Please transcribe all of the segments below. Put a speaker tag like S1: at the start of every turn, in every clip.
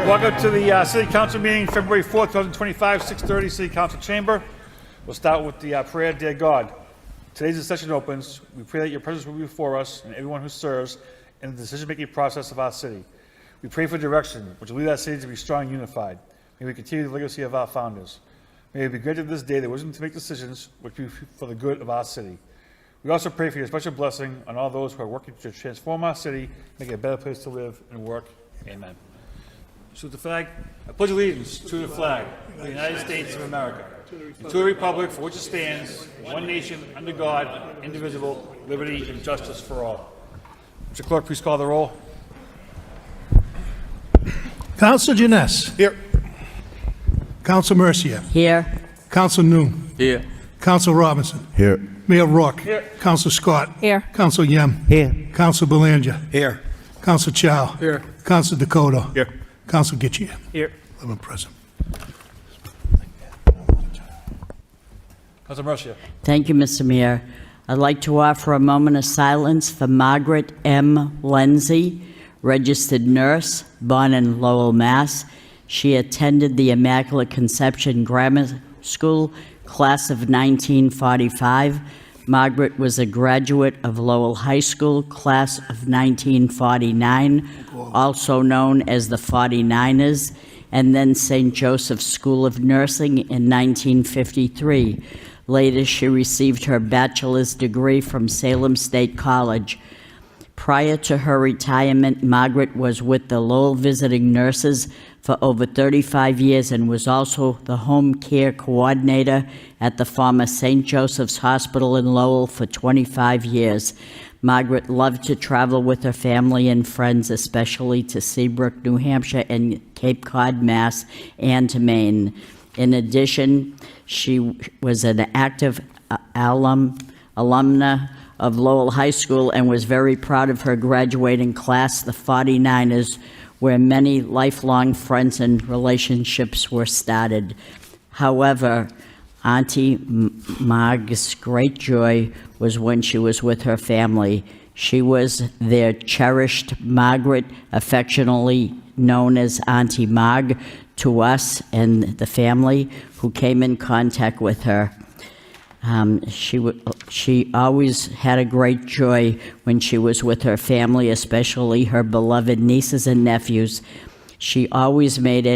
S1: Welcome to the City Council meeting, February 4th, 2025, 6:30, City Council Chamber. We'll start with the prayer. Dear God, today's the session opens. We pray that your presence will be before us and everyone who serves in the decision-making process of our city. We pray for direction, which will lead our city to be strong and unified. May we continue the legacy of our founders. May it be granted this day the wisdom to make decisions which be for the good of our city. We also pray for your special blessing on all those who are working to transform our city, make it a better place to live and work. Amen. Salute the flag. I pledge allegiance to the flag of the United States of America, and to the republic for which it stands, one nation, under God, indivisible, liberty and justice for all. Mr. Clerk, please call the roll.
S2: Council Janess.
S1: Here.
S2: Council Mercier.
S3: Here.
S2: Council Noon.
S4: Here.
S2: Council Robinson.
S4: Here.
S2: Mayor Rourke.
S1: Here.
S2: Council Scott.
S3: Here.
S2: Council Yem.
S4: Here.
S2: Council Belanger.
S4: Here.
S2: Council Chow.
S4: Here.
S2: Council Dakota.
S4: Here.
S2: Council Gitchie.
S1: Here.
S2: 11 present.
S1: Council Mercier.
S3: Thank you, Mr. Mayor. I'd like to offer a moment of silence for Margaret M. Lindsay, registered nurse, born in Lowell, Mass. She attended the Immaculate Conception Grammar School, class of 1945. Margaret was a graduate of Lowell High School, class of 1949, also known as the 49ers, and then St. Joseph's School of Nursing in 1953. Later, she received her bachelor's degree from Salem State College. Prior to her retirement, Margaret was with the Lowell Visiting Nurses for over 35 years and was also the home care coordinator at the former St. Joseph's Hospital in Lowell for 25 years. Margaret loved to travel with her family and friends, especially to Seabrook, New Hampshire, and Cape Cod, Mass., and to Maine. In addition, she was an active alumna of Lowell High School and was very proud of her graduating class, the 49ers, where many lifelong friends and relationships were started. However, Auntie Marg's great joy was when she was with her family. She was their cherished Margaret, affectionately known as Auntie Marg to us and the family who came in contact with her. She always had a great joy when she was with her family, especially her beloved nieces and nephews. She always made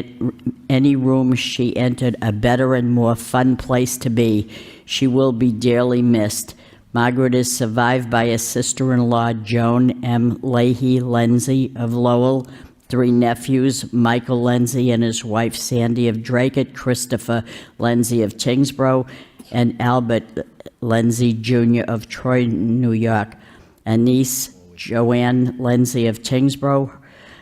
S3: any room she entered a better and more fun place to be. She will be dearly missed. Margaret is survived by a sister-in-law, Joan M. Leahy Lindsay of Lowell, 3 nephews, Michael Lindsay and his wife Sandy of Dracut, Christopher Lindsay of Tingsboro, and Albert Lindsay Jr. of Troy, New York, a niece, Joanne Lindsay of Tingsboro,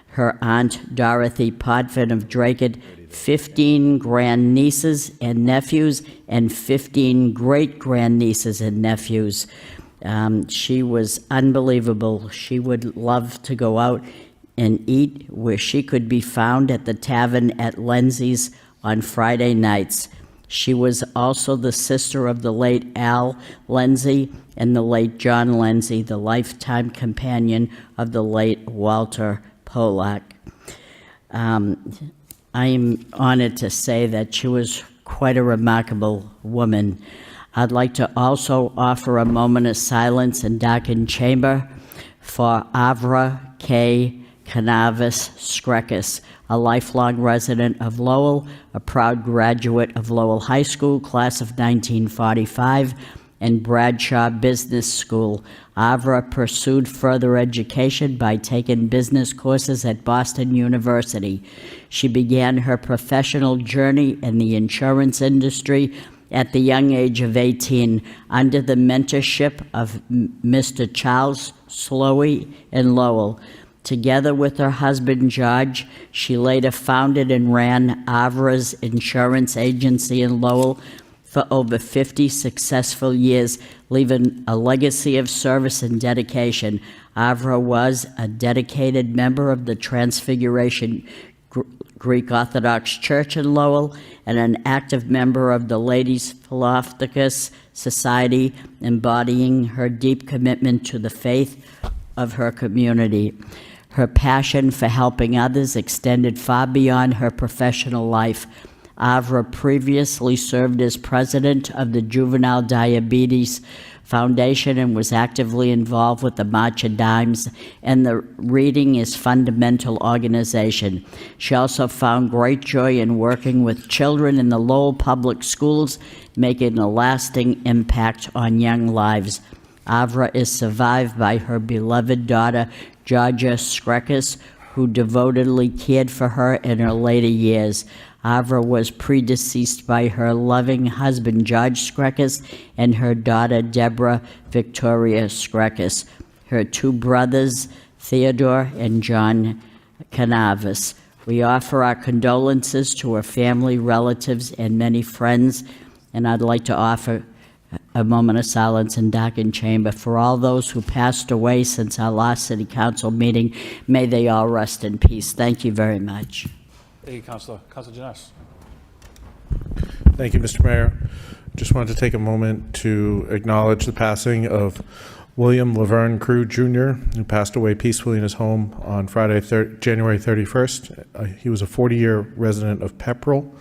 S3: her aunt, Dorothy Podfin of Dracut, 15 grandnieces and nephews, and 15 great-grandnieces and nephews. She was unbelievable. She would love to go out and eat where she could be found at the tavern at Lindsay's on Friday nights. She was also the sister of the late Al Lindsay and the late John Lindsay, the lifetime companion of the late Walter Polak. I am honored to say that she was quite a remarkable woman. I'd like to also offer a moment of silence in darkened chamber for Avra K. Canavis Skrekis, a lifelong resident of Lowell, a proud graduate of Lowell High School, class of 1945, and Bradshaw Business School. Avra pursued further education by taking business courses at Boston University. She began her professional journey in the insurance industry at the young age of 18 under the mentorship of Mr. Charles Slowey in Lowell. Together with her husband, George, she later founded and ran Avra's insurance agency in Lowell for over 50 successful years, leaving a legacy of service and dedication. Avra was a dedicated member of the Transfiguration Greek Orthodox Church in Lowell and an active member of the Ladies Philopthicus Society, embodying her deep commitment to the faith of her community. Her passion for helping others extended far beyond her professional life. Avra previously served as president of the Juvenile Diabetes Foundation and was actively involved with the March of Dimes and the Reading is Fundamental organization. She also found great joy in working with children in the Lowell Public Schools, making a lasting impact on young lives. Avra is survived by her beloved daughter, Georgia Skrekis, who devotedly cared for her in her later years. Avra was predeceased by her loving husband, George Skrekis, and her daughter, Deborah Victoria Skrekis. Her two brothers, Theodore and John Canavis. We offer our condolences to her family, relatives, and many friends, and I'd like to offer a moment of silence in darkened chamber for all those who passed away since our last city council meeting. May they all rest in peace. Thank you very much.
S1: Thank you, Councilor. Councilor Janice.
S4: Thank you, Mr. Mayor. Just wanted to take a moment to acknowledge the passing of William Laverne Crew Jr., who passed away peacefully in his home on Friday, January 31st. He was a 40-year resident of Pepperell.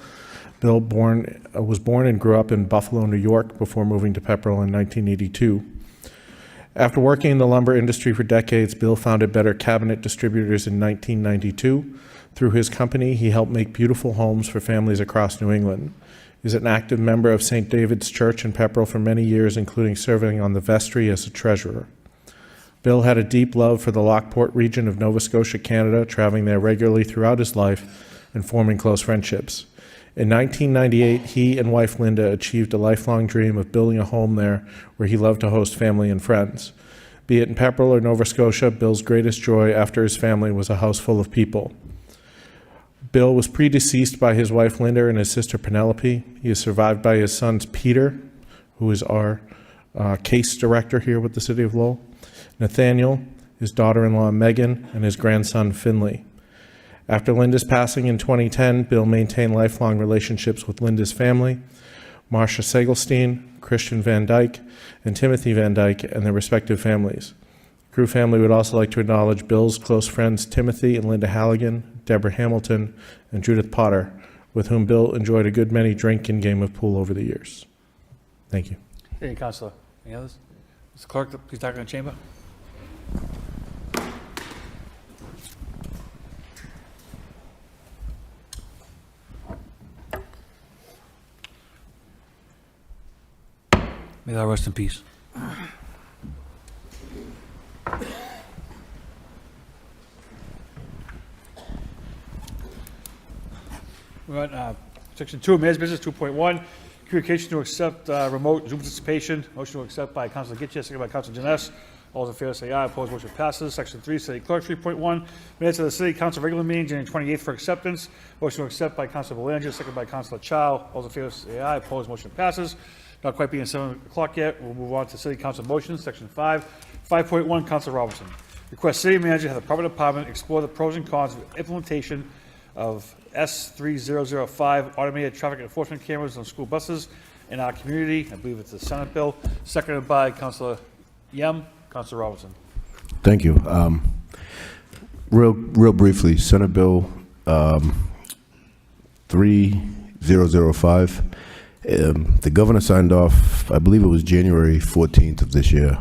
S4: Bill was born and grew up in Buffalo, New York, before moving to Pepperell in 1982. After working in the lumber industry for decades, Bill founded Better Cabinet Distributors in 1992. Through his company, he helped make beautiful homes for families across New England. He's an active member of St. David's Church in Pepperell for many years, including serving on the vestry as a treasurer. Bill had a deep love for the Lockport region of Nova Scotia, Canada, traveling there regularly throughout his life and forming close friendships. In 1998, he and wife Linda achieved a lifelong dream of building a home there where he loved to host family and friends. Be it in Pepperell or Nova Scotia, Bill's greatest joy after his family was a house full of people. Bill was predeceased by his wife Linda and his sister Penelope. He is survived by his sons Peter, who is our case director here with the City of Lowell, Nathaniel, his daughter-in-law Megan, and his grandson Finley. After Linda's passing in 2010, Bill maintained lifelong relationships with Linda's family, Marcia Segelstein, Christian Van Dyke, and Timothy Van Dyke, and their respective families. The Crew family would also like to acknowledge Bill's close friends Timothy and Linda Halligan, Deborah Hamilton, and Judith Potter, with whom Bill enjoyed a good many drink and game of pool over the years. Thank you.
S1: Thank you, Councilor. Any others? Mr. Clerk, please darken the chamber. May thou rest in peace. We're on section 2, Mayor's Business 2.1, communication to accept remote Zoom participation. Motion to accept by Councilor Gitche, second by Councilor Janice. All those in favor say aye. Opposed, motion passes. Section 3, City Clerk 3.1, minutes of the City Council regular meeting, January 28th for acceptance. Motion to accept by Councilor Belanger, second by Councilor Chow. All those in favor say aye. Opposed, motion passes. Not quite being 7 o'clock yet. We'll move on to City Council motions, Section 5. 5.1, Councilor Robinson. Request City Manager have the proper department explore the pros and cons of implementation of S3005 automated traffic enforcement cameras on school buses in our community. I believe it's a Senate bill, seconded by Councilor Yem. Councilor Robinson.
S5: Thank you. Real briefly, Senate Bill 3005. The governor signed off, I believe it was January 14th of this year.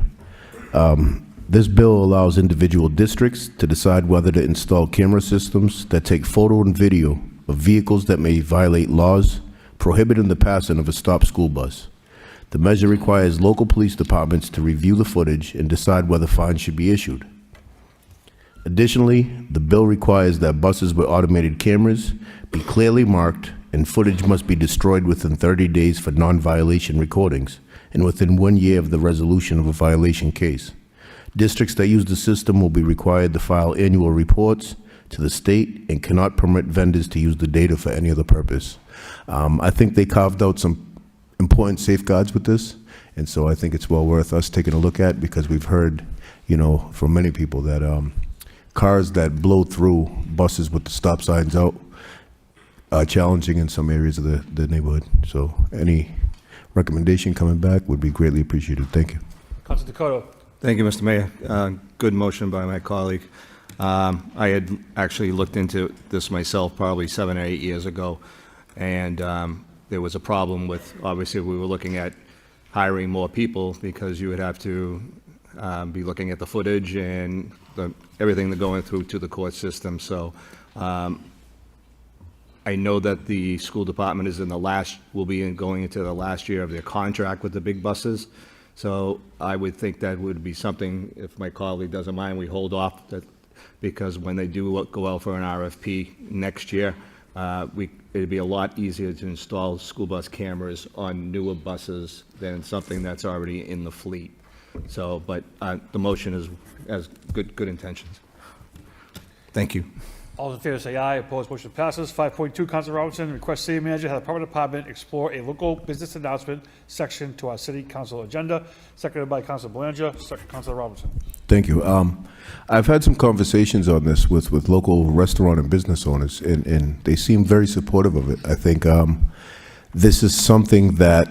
S5: This bill allows individual districts to decide whether to install camera systems that take photo and video of vehicles that may violate laws prohibiting the passing of a stopped school bus. The measure requires local police departments to review the footage and decide whether fines should be issued. Additionally, the bill requires that buses with automated cameras be clearly marked and footage must be destroyed within 30 days for non-violation recordings and within 1 year of the resolution of a violation case. Districts that use the system will be required to file annual reports to the state and cannot permit vendors to use the data for any other purpose. I think they carved out some important safeguards with this, and so I think it's well worth us taking a look at, because we've heard, from many people that cars that blow through buses with the stop signs out are challenging in some areas of the neighborhood. So any recommendation coming back would be greatly appreciated. Thank you.
S1: Councilor Dakota.
S6: Thank you, Mr. Mayor. Good motion by my colleague. I had actually looked into this myself probably 7 or 8 years ago, and there was a problem with, obviously, we were looking at hiring more people because you would have to be looking at the footage and everything that going through to the court system. So I know that the school department is will be going into the last year of their contract with the big buses. So I would think that would be something, if my colleague doesn't mind, we hold off, because when they do go out for an RFP next year, it'd be a lot easier to install school bus cameras on newer buses than something that's already in the fleet. So, but the motion has good intentions. Thank you.
S1: All those in favor say aye. Opposed, motion passes. 5.2, Council Robinson, request city manager have the Department explore a local business announcement section to our city council agenda. Seconded by Council Belanger. Second, Council Robinson.
S5: Thank you. I've had some conversations on this with local restaurant and business owners, and they seem very supportive of it. I think this is something that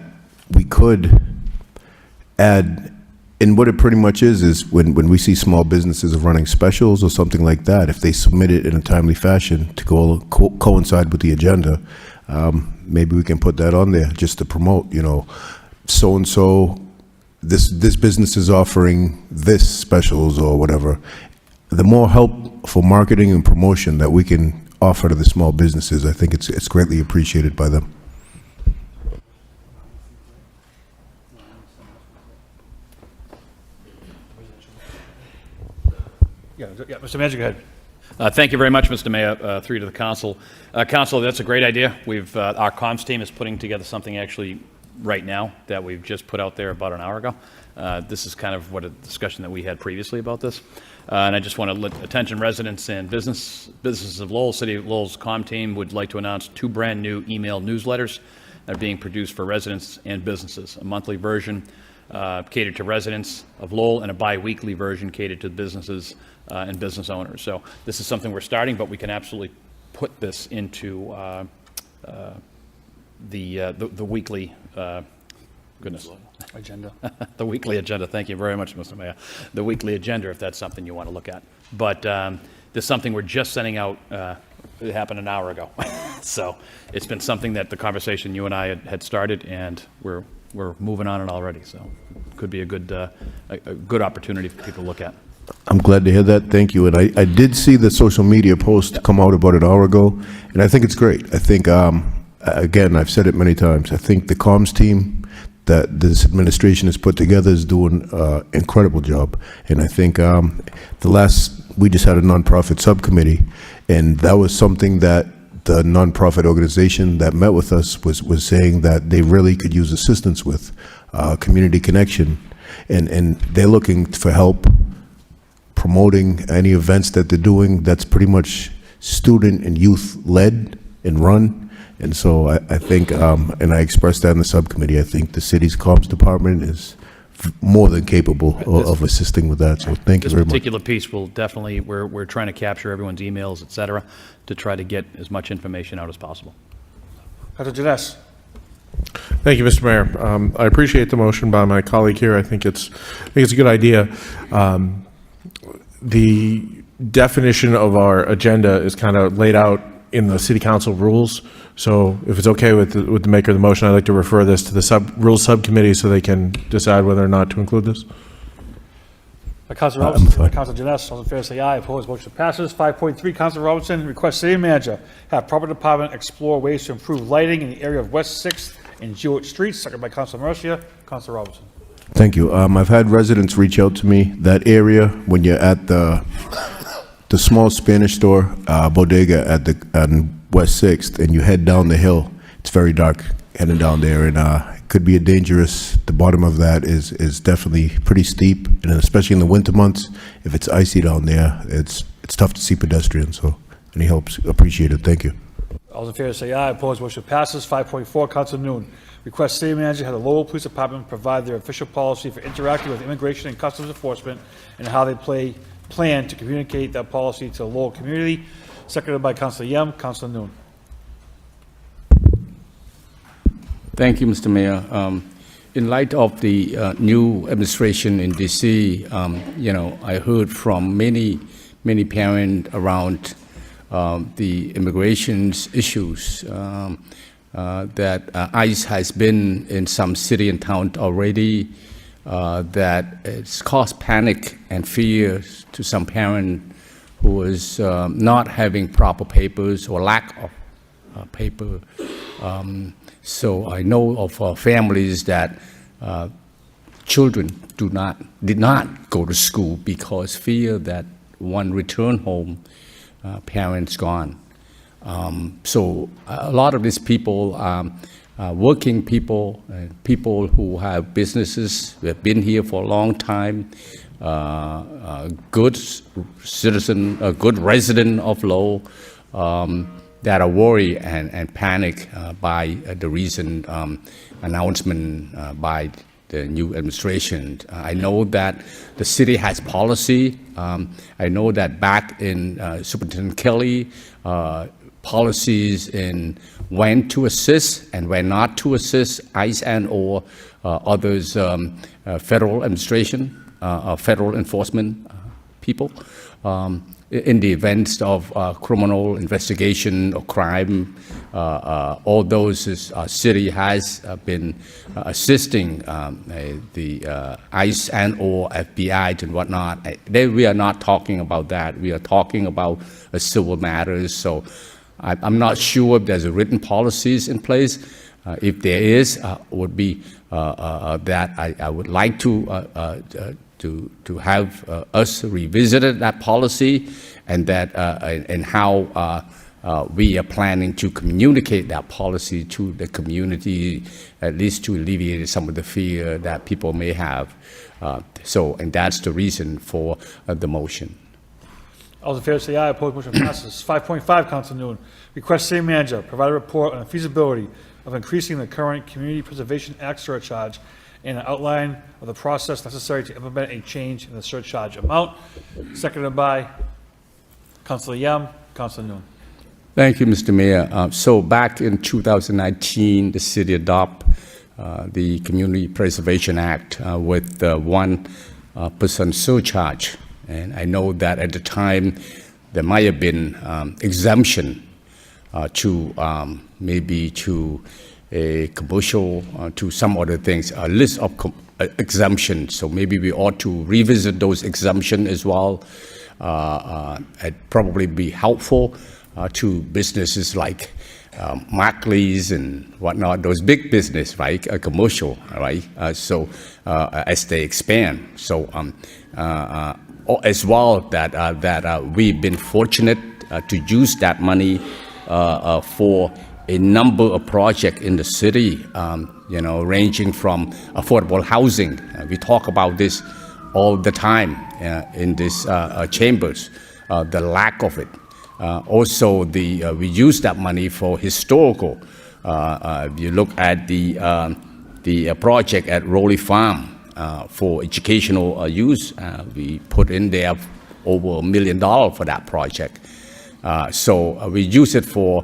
S5: we could add. And what it pretty much is when we see small businesses running specials or something like that, if they submit it in a timely fashion to coincide with the agenda, maybe we can put that on there just to promote, so-and-so, this business is offering this specials or whatever. The more help for marketing and promotion that we can offer to the small businesses, I think it's greatly appreciated by them.
S1: Yeah, Mr. Manager, go ahead.
S7: Thank you very much, Mr. Mayor, through to the council. Council, that's a great idea. Our comms team is putting together something actually right now that we've just put out there about an hour ago. This is kind of what a discussion that we had previously about this. And I just want to let attention residents and businesses of Lowell. City of Lowell's comm team would like to announce 2 brand new email newsletters that are being produced for residents and businesses. A monthly version catered to residents of Lowell and a bi-weekly version catered to businesses and business owners. So this is something we're starting, but we can absolutely put this into the weekly
S1: Agenda.
S7: the weekly agenda. Thank you very much, Mr. Mayor. The weekly agenda, if that's something you want to look at. But there's something we're just sending out. It happened an hour ago. So it's been something that the conversation you and I had started, and we're moving on it already. So it could be a good opportunity for people to look at.
S5: I'm glad to hear that. Thank you. And I did see the social media post come out about an hour ago, and I think it's great. I think, again, I've said it many times, I think the comms team that this administration has put together is doing an incredible job. And I think we just had a nonprofit subcommittee, and that was something that the nonprofit organization that met with us was saying that they really could use assistance with community connection, and they're looking for help promoting any events that they're doing that's pretty much student and youth led and run. And so I think, and I expressed that in the subcommittee, I think the city's comms department is more than capable of assisting with that. So thank you very much.
S7: This particular piece will definitely, we're trying to capture everyone's emails, et cetera, to try to get as much information out as possible.
S1: Council Janess.
S4: Thank you, Mr. Mayor. I appreciate the motion by my colleague here. I think it's a good idea. The definition of our agenda is kind of laid out in the city council rules. So if it's okay with the maker of the motion, I'd like to refer this to the rules subcommittee so they can decide whether or not to include this.
S1: Council Robinson, Council Janess, all in favor say aye. Opposed, motion passes. 5.3, Council Robinson, request city manager have property department explore ways to improve lighting in the area of West 6th and Jewett Streets. Second by Council Mercia. Council Robinson.
S5: Thank you. I've had residents reach out to me. That area, when you're at the small Spanish store, bodega on West 6th, and you head down the hill, it's very dark heading down there, and it could be the bottom of that is definitely pretty steep, and especially in the winter months, if it's icy down there, it's tough to see pedestrians, so any help's appreciated. Thank you.
S1: All in favor say aye. Opposed, motion passes. 5.4, Council Noon. Request city manager have the Lowell Police Department provide their official policy for interacting with immigration and customs enforcement and how they plan to communicate that policy to the Lowell community. Seconded by Council Yem. Council Noon.
S8: Thank you, Mr. Mayor. In light of the new administration in D.C., I heard from many many parents around the immigration issues that ICE has been in some city and town already, that it's caused panic and fear to some parent who is not having proper papers or lack of paper. So I know of families that children did not go to school because fear that one return home, parents gone. So a lot of these people, working people, people who have businesses, who have been here for a long time, good citizen, a good resident of Lowell, that are worried and panic by the recent announcement by the new administration. I know that the city has policy. I know that back in Superintendent Kelly, policies in when to assist and when not to assist ICE and or others, federal administration, federal enforcement people. In the events of criminal investigation or crime, all those city has been assisting the ICE and or FBI and whatnot. We are not talking about that. We are talking about civil matters. So I'm not sure if there's a written policies in place. If there is, would be that I would like to have us revisit that policy, and that and how we are planning to communicate that policy to the community, at least to alleviate some of the fear that people may have. And that's the reason for the motion.
S1: All those in favor say aye. Opposed, motion passes. 5.5, Council Noon. Request city manager provide a report on the feasibility of increasing the current Community Preservation Act surcharge and an outline of the process necessary to implement a change in the surcharge amount. Seconded by Councilor Yam. Councilor Noon.
S8: Thank you, Mr. Mayor. So back in 2019, the city adopted the Community Preservation Act with 1% surcharge. And I know that at the time, there might have been exemption to maybe to a commercial, to some other things, a list of exemptions. So maybe we ought to revisit those exemptions as well. It'd probably be helpful to businesses like Markley's and whatnot, those big business, right, commercial, right? As they expand. So as well that we've been fortunate to use that money for a number of projects in the city, ranging from affordable housing. We talk about this all the time in these chambers, the lack of it. Also, we use that money for historical. If you look at the project at Rowley Farm for educational use, we put in there over $1 million for that project. So we use it for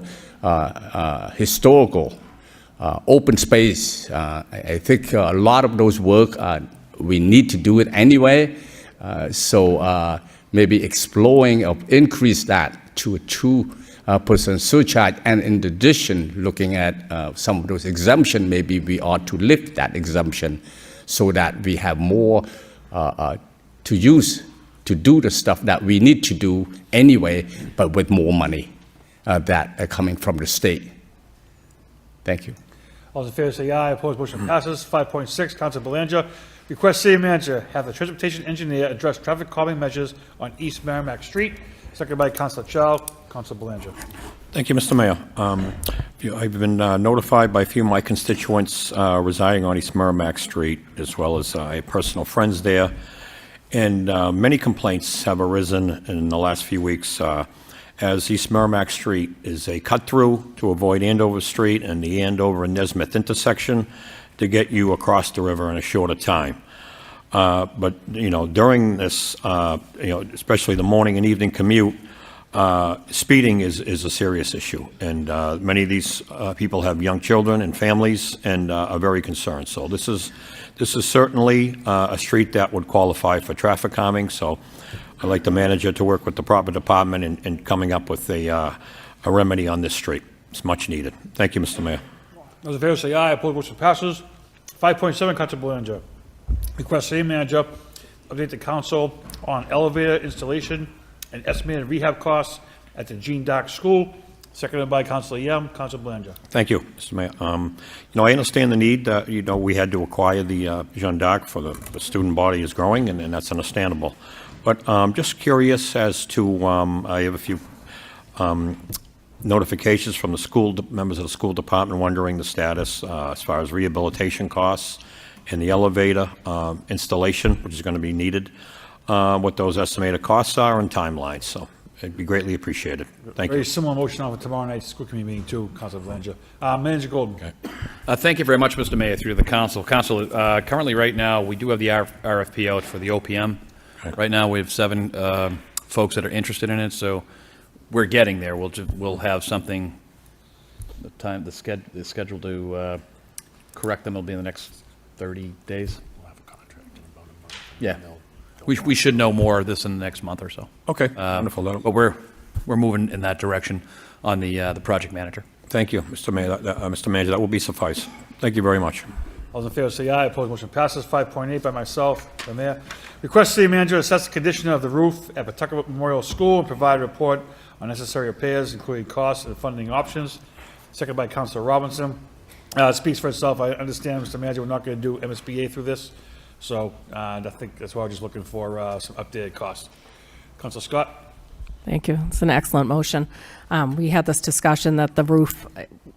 S8: historical, open space. I think a lot of those work, we need to do it anyway. Maybe exploring of increase that to a 2% surcharge, and in addition, looking at some of those exemptions, maybe we ought to lift that exemption so that we have more to use to do the stuff that we need to do anyway, but with more money that are coming from the state. Thank you.
S1: All those in favor say aye. Opposed, motion passes. 5.6, Council Belanger. Request city manager have the transportation engineer address traffic calming measures on East Merrimack Street. Seconded by Councilor Chow. Councilor Belanger.
S9: Thank you, Mr. Mayor. I've been notified by a few of my constituents residing on East Merrimack Street, as well as I have personal friends there, and many complaints have arisen in the last few weeks as East Merrimack Street is a cut-through to avoid Andover Street and the Andover and Nesmith intersection to get you across the river in a shorter time. But, during this, especially the morning and evening commute, speeding is a serious issue. And many of these people have young children and families and are very concerned. So this is certainly a street that would qualify for traffic calming. So I'd like the manager to work with the proper department in coming up with a remedy on this street. It's much needed. Thank you, Mr. Mayor.
S1: Those in favor say aye. Opposed, motion passes. 5.7, Council Belanger. Request city manager update the council on elevator installation and estimated rehab costs at the Jean Dark School. Seconded by Councilor Yem. Council Belanger.
S9: Thank you, Mr. Mayor. I understand the need. We had to acquire the Jeanne d'Arc for the student body is growing, and that's understandable. But just curious as to, I have a few notifications from the members of the school department wondering the status as far as rehabilitation costs and the elevator installation, which is going to be needed, what those estimated costs are and timelines. So it'd be greatly appreciated. Thank
S1: Very
S9: you.
S1: similar motion on for tomorrow night's school committee meeting too, Council Belanger. Manager Golden.
S7: Thank you very much, Mr. Mayor, through the council. Council, currently, right now, we do have the RFP out for the OPM. Right now, we have 7 folks that are interested in it, so we're getting there. We'll have something, the schedule to correct them will be in the next 30 days. We'll have a contract in about a month. Yeah. We should know more of this in the next month or so.
S9: Okay, wonderful.
S7: But we're moving in that direction on the project manager.
S9: Thank you, Mr. Mayor. Mr. Manager, that will be suffice. Thank you very much.
S1: All those in favor say aye. Opposed, motion passes. 5.8 by myself, the mayor. Request city manager assess the condition of the roof at Pawtucket Memorial School and provide a report on necessary repairs, including costs and funding options. Second by Councilor Robinson. It speaks for itself. I understand, Mr. Manager, we're not going to do MSBA through this, so I think that's why we're just looking for some updated costs. Councilor Scott.
S10: Thank you. It's an excellent motion. We had this discussion that the roof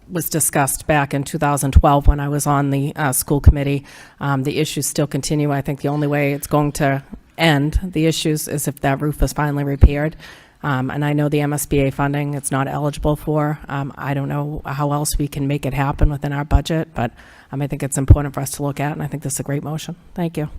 S10: was discussed back in 2012 when I was on the school committee. The issues still continue. I think the only way it's going to end the issues is if that roof is finally repaired. And I know the MSBA funding it's not eligible for. I don't know how else we can make it happen within our budget, but I think it's important for us to look at, and I think this is a great motion. Thank you.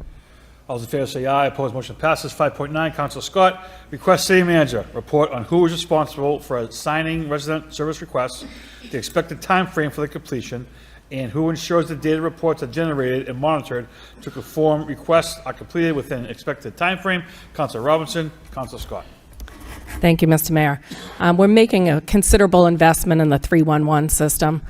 S1: All those in favor say aye. Opposed, motion passes. 5.9, Councilor Scott. Request city manager report on who is responsible for signing resident service requests, the expected time frame for the completion, and who ensures the data reports are generated and monitored to conform requests are completed within expected time frame. Councilor Robinson. Councilor Scott.
S10: Thank you, Mr. Mayor. We're making a considerable investment in the 311 system.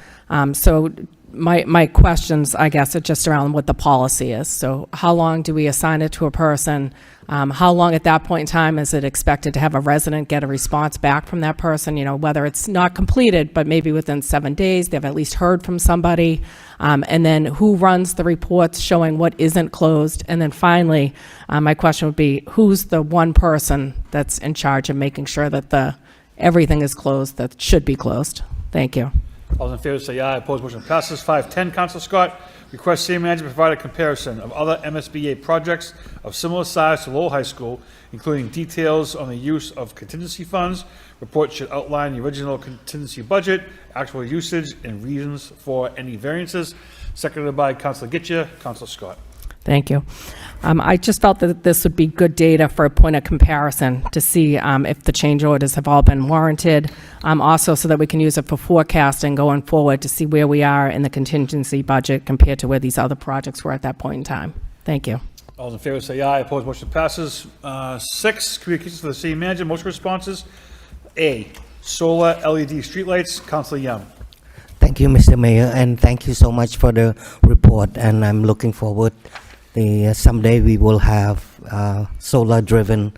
S10: So my questions, I guess, are just around what the policy is. So how long do we assign it to a person? How long at that point in time is it expected to have a resident get a response back from that person? You know, whether it's not completed, but maybe within 7 days, they've at least heard from somebody. And then who runs the reports showing what isn't closed? And then finally, my question would be, who's the one person that's in charge of making sure that everything is closed that should be closed? Thank you.
S1: All those in favor say aye. Opposed, motion passes. 5.10, Councilor Scott. Request city manager provide a comparison of other MSBA projects of similar size to Lowell High School, including details on the use of contingency funds. Report should outline the original contingency budget, actual usage, and reasons for any variances. Seconded by Councilor Gittia. Councilor Scott.
S10: Thank you. I just felt that this would be good data for a point of comparison to see if the change orders have all been warranted. Also, so that we can use it for forecasting going forward to see where we are in the contingency budget compared to where these other projects were at that point in time. Thank you.
S1: All those in favor say aye. Opposed, motion passes. 6, communications for the city manager. Motion responses. A, solar LED streetlights. Councilor Young.
S11: Thank you, Mr. Mayor, and thank you so much for the report. And I'm looking forward. Someday we will have solar-driven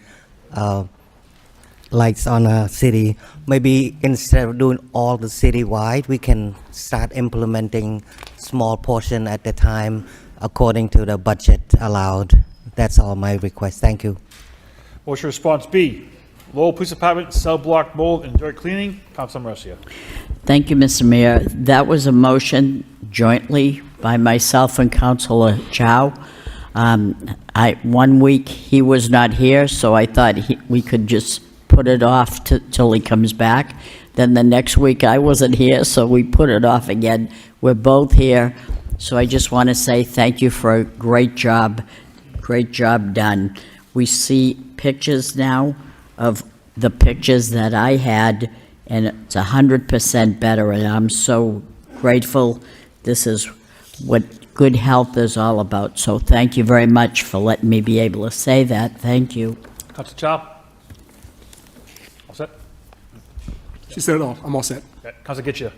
S11: lights on a city. Maybe instead of doing all the city-wide, we can start implementing small portion at a time according to the budget allowed. That's all my request. Thank you.
S1: Motion response B, Lowell Police Department cell block mold and dirt cleaning. Councilor Mercia.
S3: Thank you, Mr. Mayor. That was a motion jointly by myself and Councilor Chow. 1 week he was not here, so I thought we could just put it off till he comes back. Then the next week I wasn't here, so we put it off again. We're both here, so I just want to say thank you for a great job done. We see pictures now of the pictures that I had, and it's 100% better, and I'm so grateful. This is what good health is all about. So thank you very much for letting me be able to say that. Thank you.
S1: Council Chow? All set?
S12: She said it all. I'm all set.
S1: Okay. Council Getchia?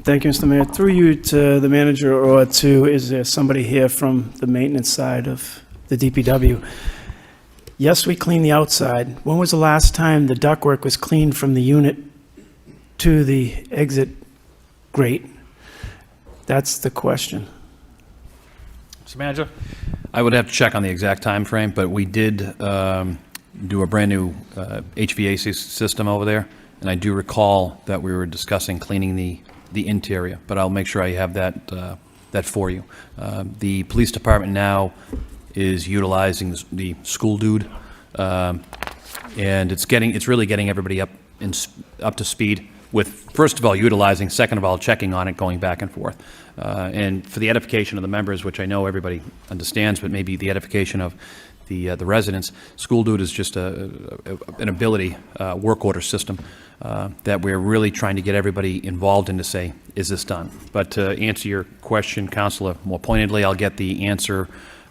S13: Thank you, Mr. Mayor. Through you to the manager, or to, is there somebody here from the maintenance side of the DPW? Yes, we clean the outside. When was the last time the ductwork was cleaned from the unit to the exit grate? That's the question.
S1: Mr. Manager?
S7: I would have to check on the exact time frame, but we did do a brand-new HVAC system over there, and I do recall that we were discussing cleaning the interior, but I'll make sure I have that for you. The police department now is utilizing the school dude, and it's really getting everybody up to speed with, first of all, utilizing, second of all, checking on it, going back and forth. And for the edification of the members, which I know everybody understands, but maybe the edification of the residents, school dude is just an ability work order system that we're really trying to get everybody involved in to say, is this done? But to answer your question, Councilor, more pointedly, I'll get the answer.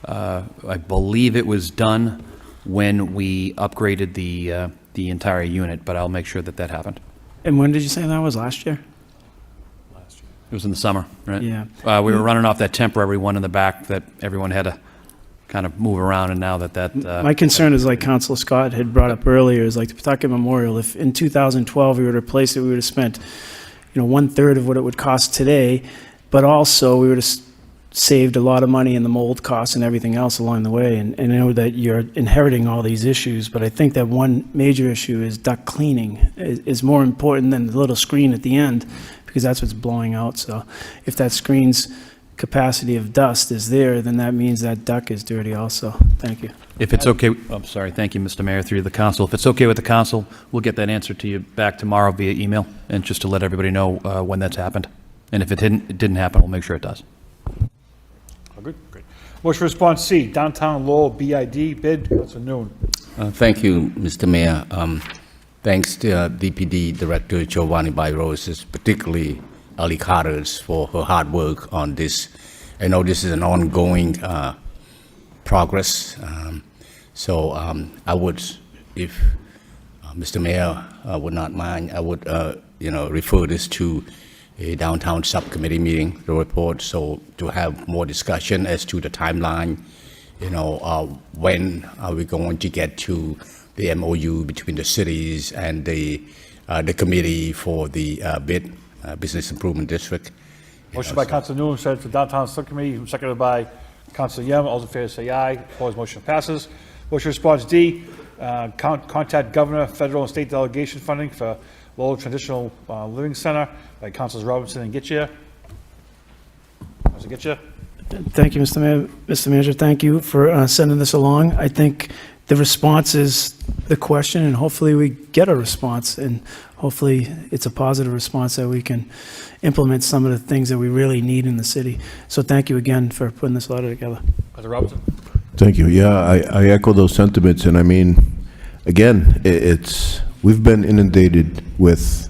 S7: I believe it was done when we upgraded the entire unit, but I'll make sure that happened.
S13: And when did you say that was? Last year?
S7: It was in the summer, right?
S13: Yeah.
S7: We were running off that temporary one in the back that everyone had to kind of move around, and now that
S13: My concern is, like Councilor Scott had brought up earlier, is like the Pawtucket Memorial. If in 2012 we would have replaced it, we would have spent, 1/3 of what it would cost today, but also we would have saved a lot of money in the mold costs and everything else along the way. And I know that you're inheriting all these issues, but I think that one major issue is duct cleaning is more important than the little screen at the end, because that's what's blowing out. So if that screen's capacity of dust is there, then that means that duct is dirty also. Thank you.
S7: If it's okay, I'm sorry, thank you, Mr. Mayor, through the council. If it's okay with the council, we'll get that answer to you back tomorrow via email, and just to let everybody know when that's happened. And if it didn't happen, we'll make sure it does.
S1: All good? Great. Motion for response C, downtown Lowell BID bid. Council Noon.
S8: Thank you, Mr. Mayor. Thanks to DPD Director Giovanni Byroses, particularly Ali Carter's, for her hard work on this. I know this is an ongoing progress. So I would, if Mr. Mayor would not mind, I would refer this to a downtown subcommittee meeting, the report, so to have more discussion as to the timeline, when are we going to get to the MOU between the cities and the committee for the bid, Business Improvement District.
S1: Motion by Council Noon, sent to downtown subcommittee, seconded by Council Yem. All those in favor say aye. Opposed, motion passes. Motion response D, contact Governor, federal and state delegation funding for Lowell Transitional Living Center by Councilors Robinson and Getchia. Council Getchia.
S13: Thank you, Mr. Mayor. Mr. Manager, thank you for sending this along. I think the response is the question, and hopefully we get a response, and hopefully it's a positive response that we can implement some of the things that we really need in the city. So thank you again for putting this letter together.
S1: Councilor Robinson.
S5: Thank you. Yeah, I echo those sentiments, and I mean, again, we've been inundated with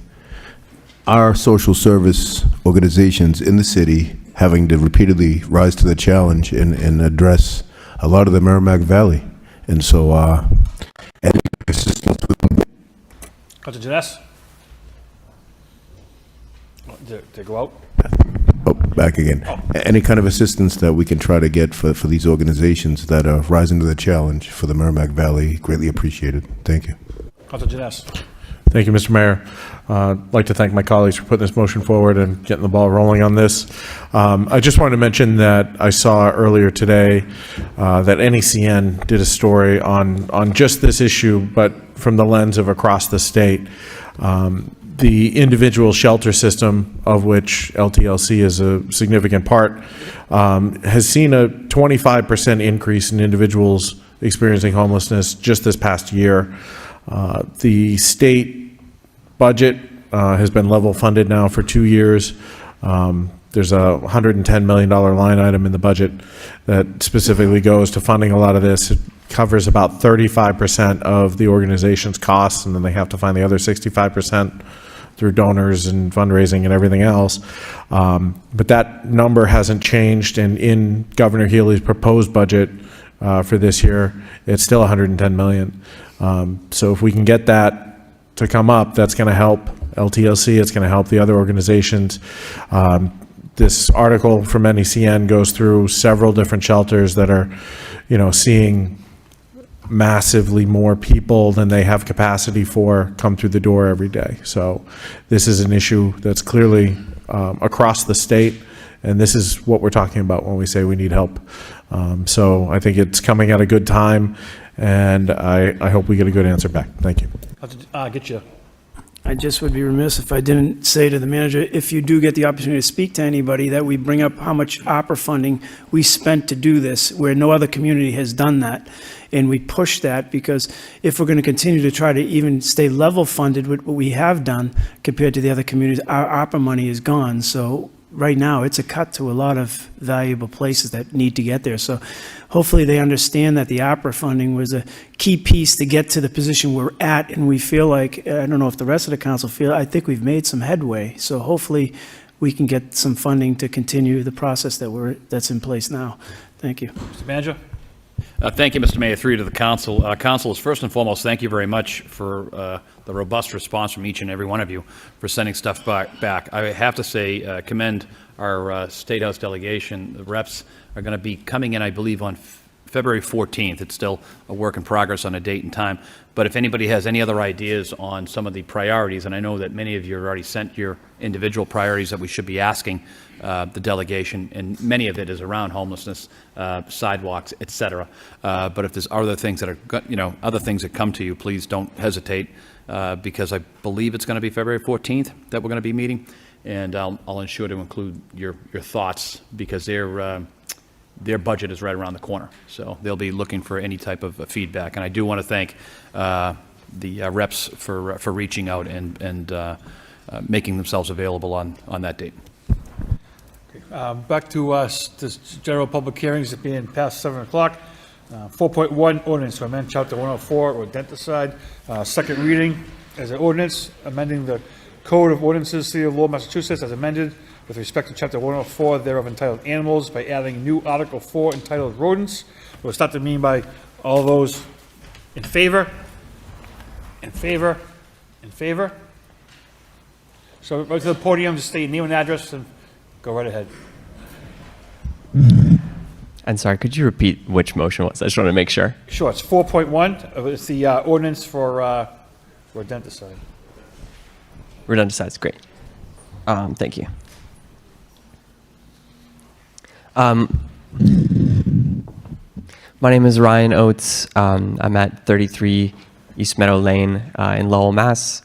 S5: our social service organizations in the city having to repeatedly rise to the challenge and address a lot of the Merrimack Valley. And so, any assistance we can get.
S1: Councilor Janess. Did it go out?
S5: Oh, back again. Any kind of assistance that we can try to get for these organizations that are rising to the challenge for the Merrimack Valley, greatly appreciated. Thank you.
S1: Councilor Janess.
S4: Thank you, Mr. Mayor. I'd like to thank my colleagues for putting this motion forward and getting the ball rolling on this. I just wanted to mention that I saw earlier today that NECN did a story on just this issue, but from the lens of across the state. The individual shelter system, of which LTLC is a significant part, has seen a 25% increase in individuals experiencing homelessness just this past year. The state budget has been level funded now for 2 years. There's a $110 million line item in the budget that specifically goes to funding a lot of this. It covers about 35% of the organization's costs, and then they have to find the other 65% through donors and fundraising and everything else. But that number hasn't changed, and in Governor Healy's proposed budget, for this year, it's still 110 million. So if we can get that to come up, that's going to help LTLC, it's going to help the other organizations. This article from NECN goes through several different shelters that are, seeing massively more people than they have capacity for come through the door every day. So this is an issue that's clearly across the state, and this is what we're talking about when we say we need help. So I think it's coming at a good time, and I hope we get a good answer back. Thank you.
S1: Get you.
S13: I just would be remiss if I didn't say to the manager, if you do get the opportunity to speak to anybody, that we bring up how much opera funding we spent to do this, where no other community has done that. And we push that, because if we're going to continue to try to even stay level funded with what we have done compared to the other communities, our opera money is gone. So right now, it's a cut to a lot of valuable places that need to get there. So hopefully they understand that the opera funding was a key piece to get to the position we're at, and we feel like, I don't know if the rest of the council feel, I think we've made some headway. So hopefully we can get some funding to continue the process that's in place now. Thank you.
S1: Mr. Manager?
S7: Thank you, Mr. Mayor. Through to the council. Councilors, first and foremost, thank you very much for the robust response from each and every one of you for sending stuff back. I have to say, commend our State House delegation. The reps are going to be coming in, I believe, on February 14th. It's still a work in progress on a date and time. But if anybody has any other ideas on some of the priorities, and I know that many of you have already sent your individual priorities that we should be asking the delegation, and many of it is around homelessness, sidewalks, etc. But if there's other things that are, other things that come to you, please don't hesitate, because I believe it's going to be February 14th that we're going to be meeting, and I'll ensure to include your thoughts, because their budget is right around the corner, so they'll be looking for any type of feedback. And I do want to thank the reps for reaching out and making themselves available on that date.
S1: Back to this general public hearings being past 7 o'clock. 4.1 ordinance to amend Chapter 104 or rodenticide. Second reading as an ordinance amending the Code of Ordinances, City of Lowell, Massachusetts, as amended with respect to Chapter 104 thereof entitled Animals by adding new Article 4 entitled Rodents. We'll start the meeting by all those in favor, in favor, in favor. So right to the podium, just state your name and address and go right ahead.
S14: And sorry, could you repeat which motion was? I just want to make sure.
S1: Sure, it's 4.1. It's the ordinance for rodenticide.
S14: Rodenticide's great. Thank you. My name is Ryan Oates. I'm at 33 East Meadow Lane in Lowell, Mass.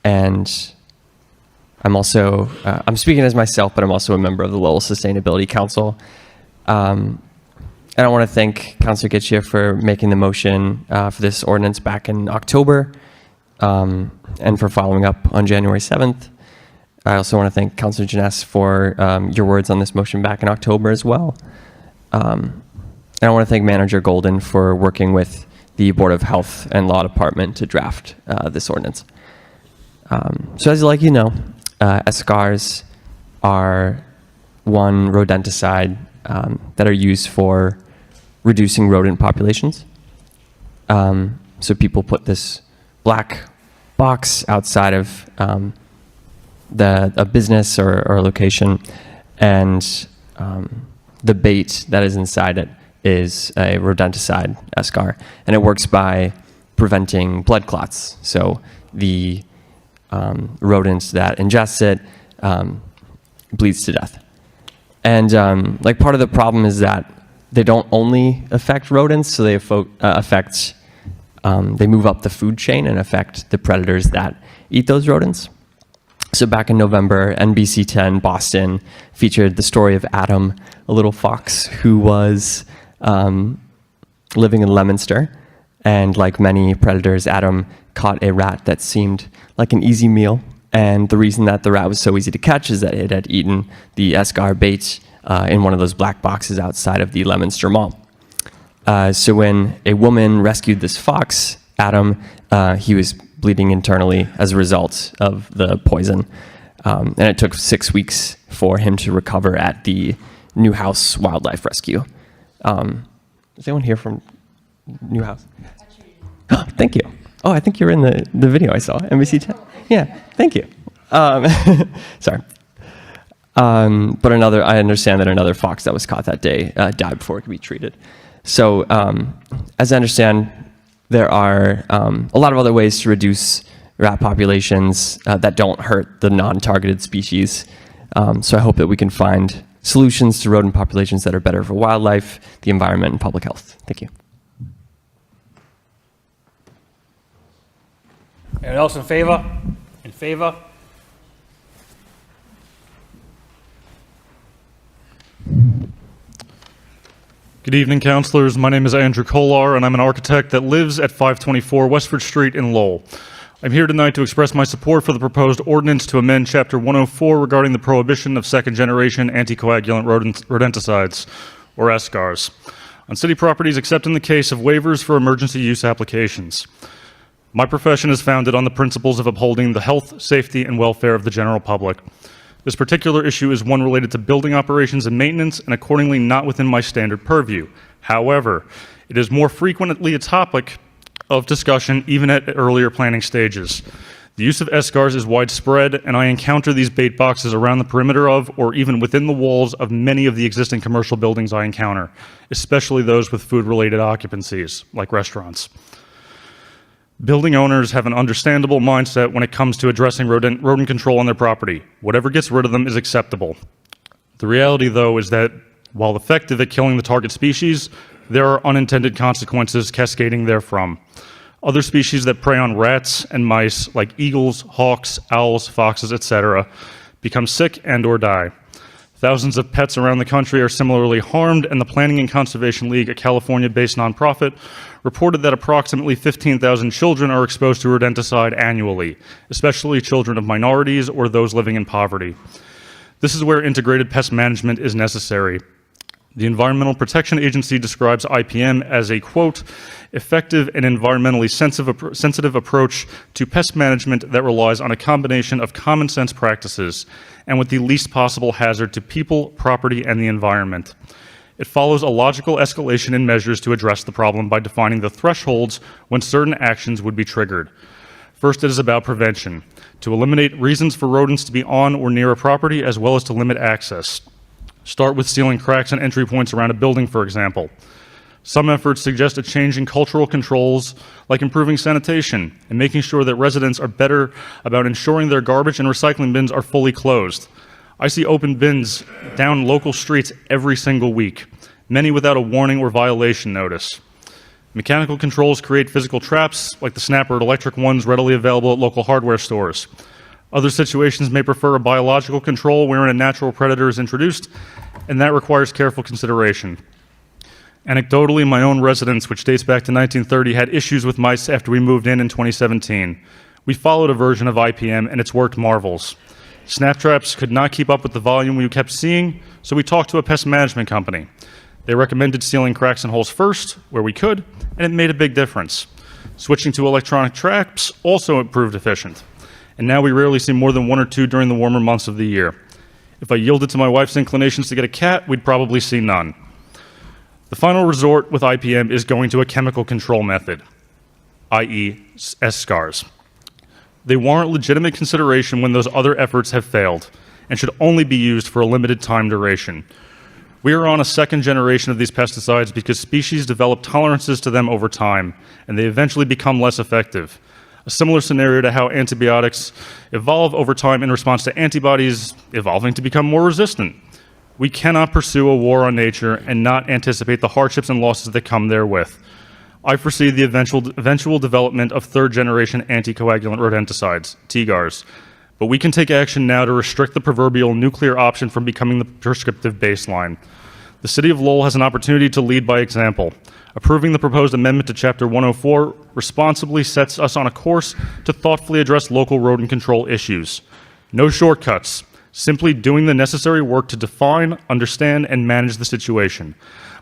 S14: And I'm also, I'm speaking as myself, but I'm also a member of the Lowell Sustainability Council. And I want to thank Councilor Getchia for making the motion for this ordinance back in October, and for following up on January 7th. I also want to thank Councilor Janess for your words on this motion back in October as well. And I want to thank Manager Golden for working with the Board of Health and Law Department to draft this ordinance. So as you know, SCARs are one rodenticide that are used for reducing rodent populations. So people put this black box outside of a business or a location, and the bait that is inside it is a rodenticide SCAR, and it works by preventing blood clots. So the rodents that ingest it bleeds to death. And like part of the problem is that they don't only affect rodents, so they affect, they move up the food chain and affect the predators that eat those rodents. So back in November, NBC 10 Boston featured the story of Adam, a little fox who was living in Leominster. And like many predators, Adam caught a rat that seemed like an easy meal. And the reason that the rat was so easy to catch is that it had eaten the SCAR bait in one of those black boxes outside of the Leominster Mall. So when a woman rescued this fox, Adam, he was bleeding internally as a result of the poison. And it took 6 weeks for him to recover at the Newhouse Wildlife Rescue. Is anyone here from Newhouse? Thank you. Oh, I think you're in the video I saw, NBC 10. Yeah, thank you. Sorry. But I understand that another fox that was caught that day died before it could be treated. So as I understand, there are a lot of other ways to reduce rat populations that don't hurt the non-targeted species. So I hope that we can find solutions to rodent populations that are better for wildlife, the environment, and public health. Thank you.
S1: Anyone else in favor? In favor?
S15: Good evening, councilors. My name is Andrew Kolar, and I'm an architect that lives at 524 Westford Street in Lowell. I'm here tonight to express my support for the proposed ordinance to amend Chapter 104 regarding the prohibition of second-generation anticoagulant rodenticides, or SCARs, on city properties except in the case of waivers for emergency use applications. My profession is founded on the principles of upholding the health, safety, and welfare of the general public. This particular issue is one related to building operations and maintenance, and accordingly not within my standard purview. However, it is more frequently a topic of discussion even at earlier planning stages. The use of SCARs is widespread, and I encounter these bait boxes around the perimeter of, or even within the walls of many of the existing commercial buildings I encounter, especially those with food-related occupancies, like restaurants. Building owners have an understandable mindset when it comes to addressing rodent control on their property. Whatever gets rid of them is acceptable. The reality, though, is that while effective at killing the target species, there are unintended consequences cascading therefrom. Other species that prey on rats and mice, like eagles, hawks, owls, foxes, etc., become sick and/or die. Thousands of pets around the country are similarly harmed, and the Planning and Conservation League, a California-based nonprofit, reported that approximately 15,000 children are exposed to rodenticide annually, especially children of minorities or those living in poverty. This is where integrated pest management is necessary. The Environmental Protection Agency describes IPM as a, quote, effective and environmentally sensitive approach to pest management that relies on a combination of common sense practices and with the least possible hazard to people, property, and the environment. It follows a logical escalation in measures to address the problem by defining the thresholds when certain actions would be triggered. First, it is about prevention, to eliminate reasons for rodents to be on or near a property, as well as to limit access. Start with sealing cracks and entry points around a building, for example. Some efforts suggest a change in cultural controls, like improving sanitation and making sure that residents are better about ensuring their garbage and recycling bins are fully closed. I see open bins down local streets every single week, many without a warning or violation notice. Mechanical controls create physical traps, like the snapper electric ones readily available at local hardware stores. Other situations may prefer a biological control wherein a natural predator is introduced, and that requires careful consideration. Anecdotally, my own residence, which dates back to 1930, had issues with mice after we moved in 2017. We followed a version of IPM, and it's worked marvels. Snap traps could not keep up with the volume we kept seeing, so we talked to a pest management company. They recommended sealing cracks and holes first, where we could, and it made a big difference. Switching to electronic traps also proved efficient. And now we rarely see more than one or two during the warmer months of the year. If I yielded to my wife's inclinations to get a cat, we'd probably see none. The final resort with IPM is going to a chemical control method, i.e. SCARs. They warrant legitimate consideration when those other efforts have failed and should only be used for a limited time duration. We are on a second generation of these pesticides because species develop tolerances to them over time, and they eventually become less effective. A similar scenario to how antibiotics evolve over time in response to antibodies evolving to become more resistant. We cannot pursue a war on nature and not anticipate the hardships and losses that come therewith. I foresee the eventual development of third-generation anticoagulant rodenticides, TGARs, but we can take action now to restrict the proverbial nuclear option from becoming the prescriptive baseline. The City of Lowell has an opportunity to lead by example. Approving the proposed amendment to Chapter 104 responsibly sets us on a course to thoughtfully address local rodent control issues. No shortcuts, simply doing the necessary work to define, understand, and manage the situation.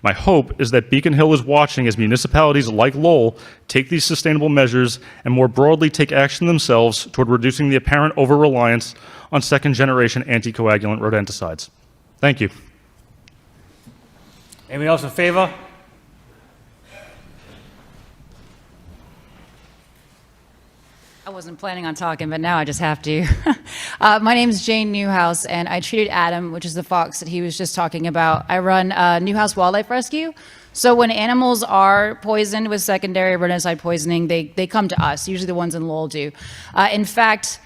S15: My hope is that Beacon Hill is watching as municipalities like Lowell take these sustainable measures and more broadly take action themselves toward reducing the apparent over-reliance on second-generation anticoagulant rodenticides. Thank you.
S1: Anybody else in favor?
S16: I wasn't planning on talking, but now I just have to. My name is Jane Newhouse, and I treated Adam, which is the fox that he was just talking about. I run Newhouse Wildlife Rescue. So when animals are poisoned with secondary rodenticide poisoning, they come to us, usually the ones in Lowell do. In fact,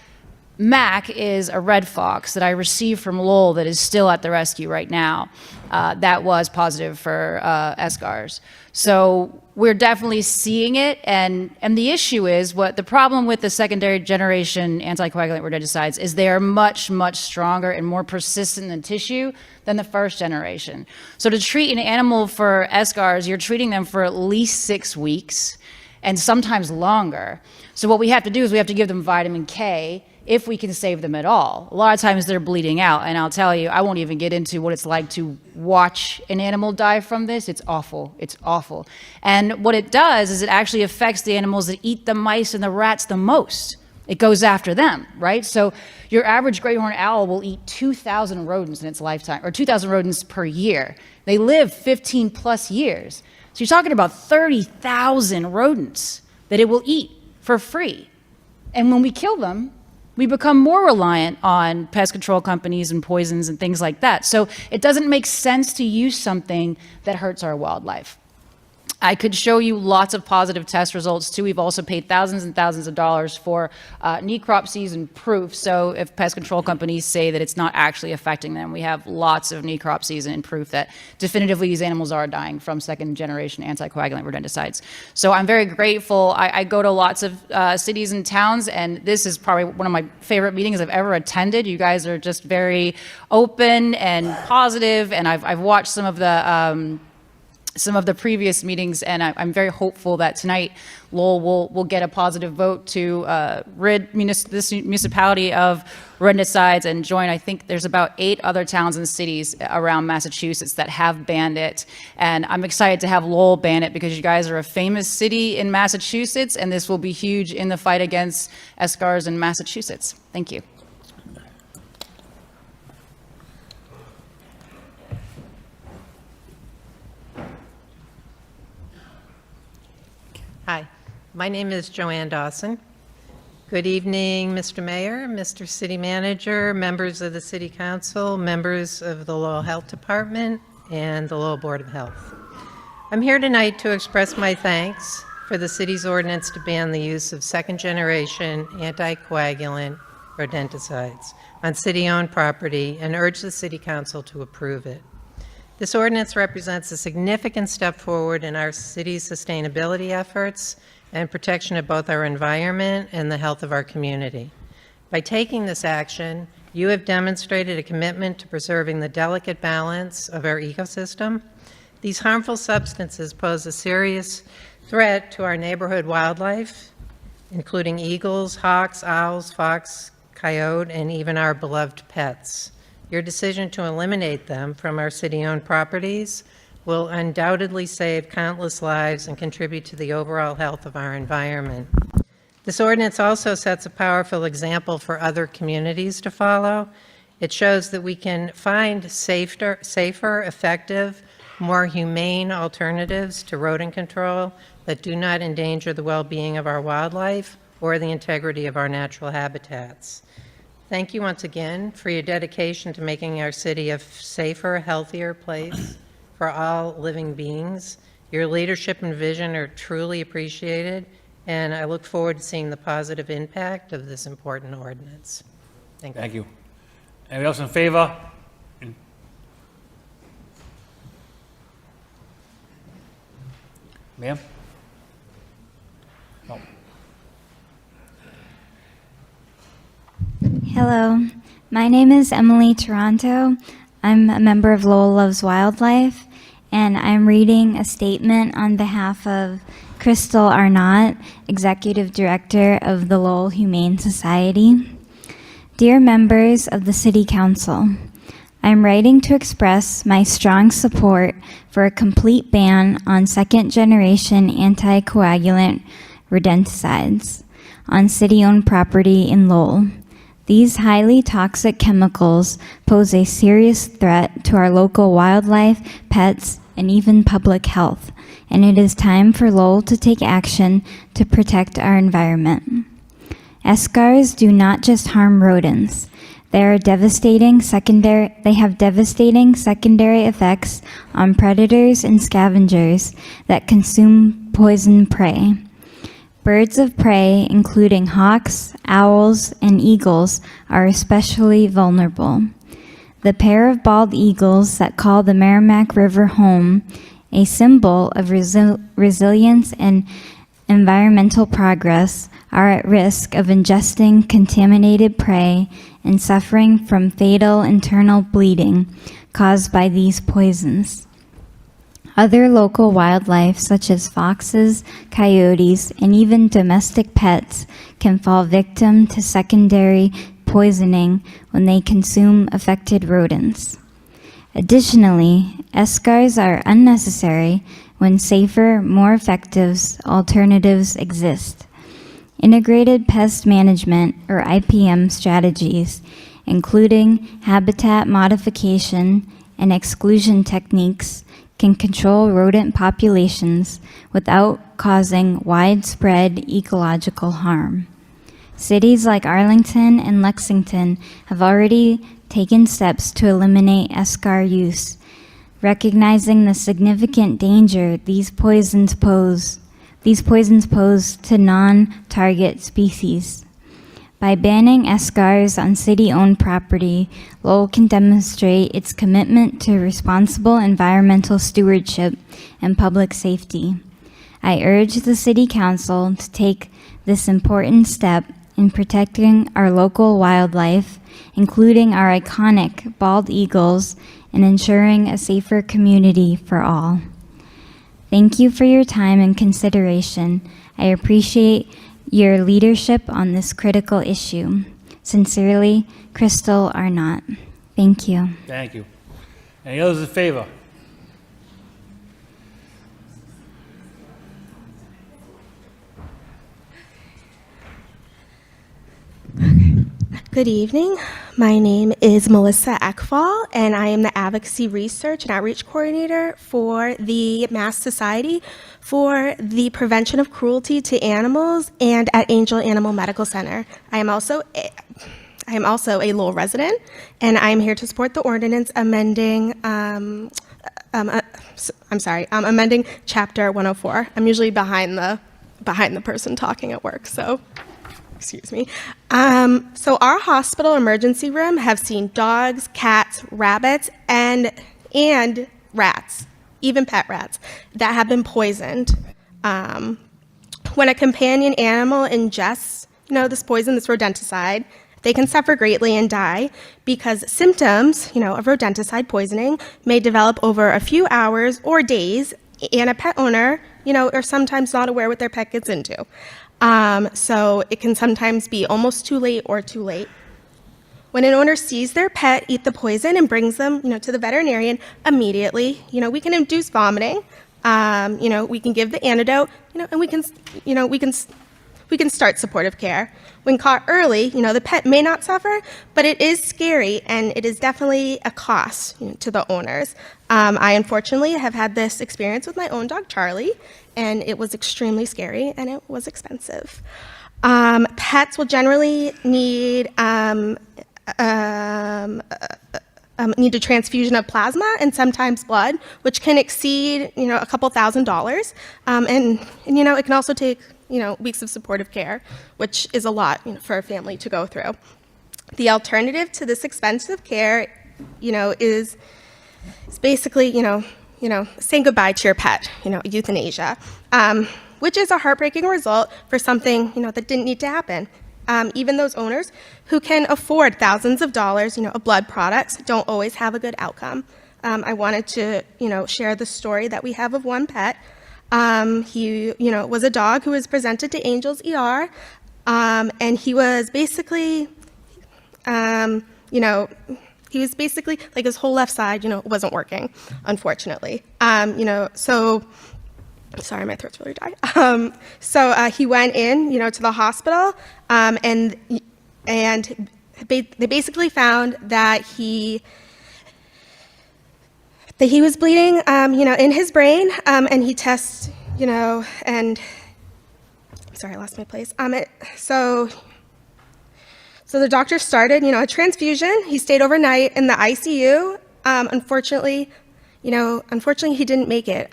S16: Mac is a red fox that I received from Lowell that is still at the rescue right now. That was positive for eschars. So we're definitely seeing it, and the issue is what the problem with the secondary generation anticoagulant rodenticides is they are much, much stronger and more persistent in tissue than the first generation. So to treat an animal for eschars, you're treating them for at least 6 weeks and sometimes longer. So what we have to do is we have to give them vitamin K if we can save them at all. A lot of times they're bleeding out, and I'll tell you, I won't even get into what it's like to watch an animal die from this. It's awful. It's awful. And what it does is it actually affects the animals that eat the mice and the rats the most. It goes after them, right? So your average great horned owl will eat 2,000 rodents in its lifetime, or 2,000 rodents per year. They live 15 plus years. So you're talking about 30,000 rodents that it will eat for free. And when we kill them, we become more reliant on pest control companies and poisons and things like that. So it doesn't make sense to use something that hurts our wildlife. I could show you lots of positive test results too. We've also paid thousands and thousands of dollars for knee crop season proof. So if pest control companies say that it's not actually affecting them, we have lots of knee crop season and proof that definitively these animals are dying from second generation anticoagulant rodenticides. So I'm very grateful. I go to lots of cities and towns, and this is probably one of my favorite meetings I've ever attended. You guys are just very open and positive, and I've watched some of the previous meetings, and I'm very hopeful that tonight Lowell will get a positive vote to rid this municipality of rodenticides and join. I think there's about 8 other towns and cities around Massachusetts that have banned it, and I'm excited to have Lowell ban it because you guys are a famous city in Massachusetts, and this will be huge in the fight against eschars in Massachusetts. Thank you.
S17: Hi, my name is Joanne Dawson. Good evening, Mr. Mayor, Mr. City Manager, members of the City Council, members of the Lowell Health Department, and the Lowell Board of Health. I'm here tonight to express my thanks for the city's ordinance to ban the use of second-generation anticoagulant rodenticides on city-owned property and urge the City Council to approve it. This ordinance represents a significant step forward in our city's sustainability efforts and protection of both our environment and the health of our community. By taking this action, you have demonstrated a commitment to preserving the delicate balance of our ecosystem. These harmful substances pose a serious threat to our neighborhood wildlife, including eagles, hawks, owls, fox, coyote, and even our beloved pets. Your decision to eliminate them from our city-owned properties will undoubtedly save countless lives and contribute to the overall health of our environment. This ordinance also sets a powerful example for other communities to follow. It shows that we can find safer, effective, more humane alternatives to rodent control that do not endanger the well-being of our wildlife or the integrity of our natural habitats. Thank you once again for your dedication to making our city a safer, healthier place for all living beings. Your leadership and vision are truly appreciated, and I look forward to seeing the positive impact of this important ordinance. Thank you.
S1: Thank you. Anybody else in favor? Ma'am? No.
S18: Hello, my name is Emily Toronto. I'm a member of Lowell Loves Wildlife, and I'm reading a statement on behalf of Crystal Arnott, Executive Director of the Lowell Humane Society. Dear members of the City Council, I'm writing to express my strong support for a complete ban on second-generation anticoagulant rodenticides on city-owned property in Lowell. These highly toxic chemicals pose a serious threat to our local wildlife, pets, and even public health, and it is time for Lowell to take action to protect our environment. Escars do not just harm rodents. They have devastating secondary effects on predators and scavengers that consume poison prey. Birds of prey, including hawks, owls, and eagles, are especially vulnerable. The pair of bald eagles that call the Merrimack River home, a symbol of resilience and environmental progress, are at risk of ingesting contaminated prey and suffering from fatal internal bleeding caused by these poisons. Other local wildlife, such as foxes, coyotes, and even domestic pets, can fall victim to secondary poisoning when they consume affected rodents. Additionally, escars are unnecessary when safer, more effective alternatives exist. Integrated pest management, or IPM strategies, including habitat modification and exclusion techniques, can control rodent populations without causing widespread ecological harm. Cities like Arlington and Lexington have already taken steps to eliminate escar use, recognizing the significant danger these poisons pose to non-target species. By banning escars on city-owned property, Lowell can demonstrate its commitment to responsible environmental stewardship and public safety. I urge the City Council to take this important step in protecting our local wildlife, including our iconic bald eagles, and ensuring a safer community for all. Thank you for your time and consideration. I appreciate your leadership on this critical issue. Sincerely, Crystal Arnott. Thank you.
S1: Thank you. Any others in favor?
S19: Good evening. My name is Melissa Ekfall, and I am the Advocacy Research and Outreach Coordinator for the Mass Society for the Prevention of Cruelty to Animals and at Angel Animal Medical Center. I am also a Lowell resident, and I am here to support the ordinance amending amending Chapter 104. I'm usually behind the person talking at work, so excuse me. So our hospital emergency room have seen dogs, cats, rabbits, and rats, even pet rats, that have been poisoned. When a companion animal ingests, this poison, this rodenticide, they can suffer greatly and die because symptoms, of rodenticide poisoning may develop over a few hours or days, and a pet owner, are sometimes not aware what their pet gets into. So it can sometimes be almost too late or too late. When an owner sees their pet eat the poison and brings them, to the veterinarian immediately, we can induce vomiting. We can give the antidote, and we can start supportive care. When caught early, the pet may not suffer, but it is scary, and it is definitely a cost to the owners. I unfortunately have had this experience with my own dog, Charlie, and it was extremely scary, and it was expensive. Pets will generally need a transfusion of plasma and sometimes blood, which can exceed, a couple $1,000s. And it can also take, weeks of supportive care, which is a lot, for a family to go through. The alternative to this expensive care, is basically, saying goodbye to your pet, euthanasia, which is a heartbreaking result for something, that didn't need to happen. Even those owners who can afford thousands of dollars, of blood products don't always have a good outcome. I wanted to, share the story that we have of one pet. He, was a dog who was presented to Angels ER, and he was basically, he was basically like his whole left side, wasn't working, unfortunately. So. Sorry, my throat's really dry. So he went in, to the hospital, and they basically found that that he was bleeding, in his brain, and he tests, and sorry, I lost my place. So the doctor started, a transfusion. He stayed overnight in the ICU. Unfortunately, he didn't make it.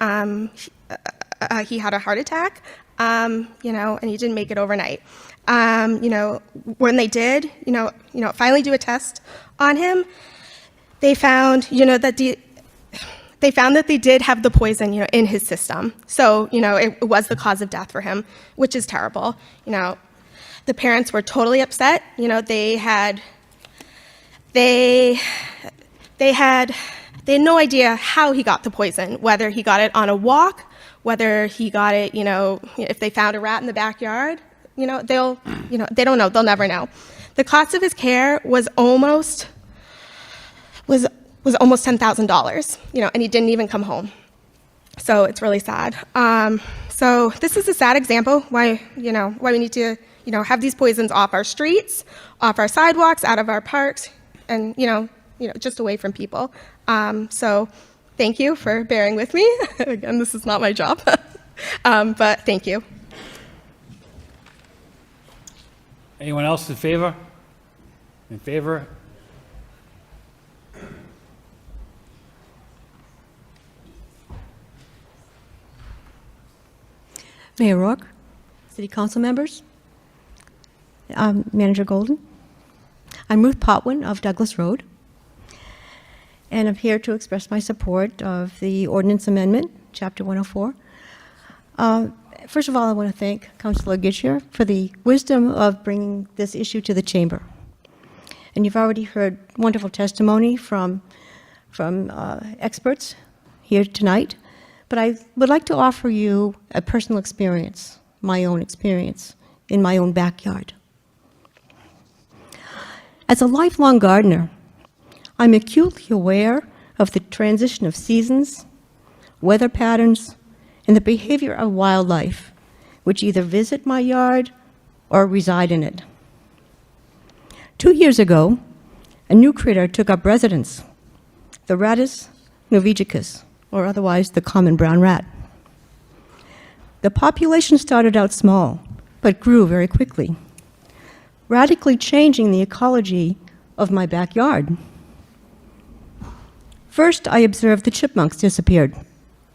S19: He had a heart attack, and he didn't make it overnight. When they did, finally do a test on him, they found, that they did have the poison, in his system. So, it was the cause of death for him, which is terrible. The parents were totally upset. They had no idea how he got the poison, whether he got it on a walk, whether he got it, if they found a rat in the backyard, they don't know. They'll never know. The cost of his care was almost $10,000, and he didn't even come home. So it's really sad. So this is a sad example why we need to, have these poisons off our streets, off our sidewalks, out of our parks, and, just away from people. So thank you for bearing with me. Again, this is not my job, but thank you.
S1: Anyone else in favor? In favor?
S20: Mayor Rourke, City Council members, Manager Golden. I'm Ruth Potwin of Douglas Road, and I'm here to express my support of the ordinance amendment, Chapter 104. First of all, I want to thank Councilor Gittier for the wisdom of bringing this issue to the chamber. And you've already heard wonderful testimony from experts here tonight. But I would like to offer you a personal experience, my own experience, in my own backyard. As a lifelong gardener, I'm acutely aware of the transition of seasons, weather patterns, and the behavior of wildlife, which either visit my yard or reside in it. 2 years ago, a new critter took up residence, the Rattus novicicus, or otherwise the common brown rat. The population started out small, but grew very quickly, radically changing the ecology of my backyard. First, I observed the chipmunks disappeared.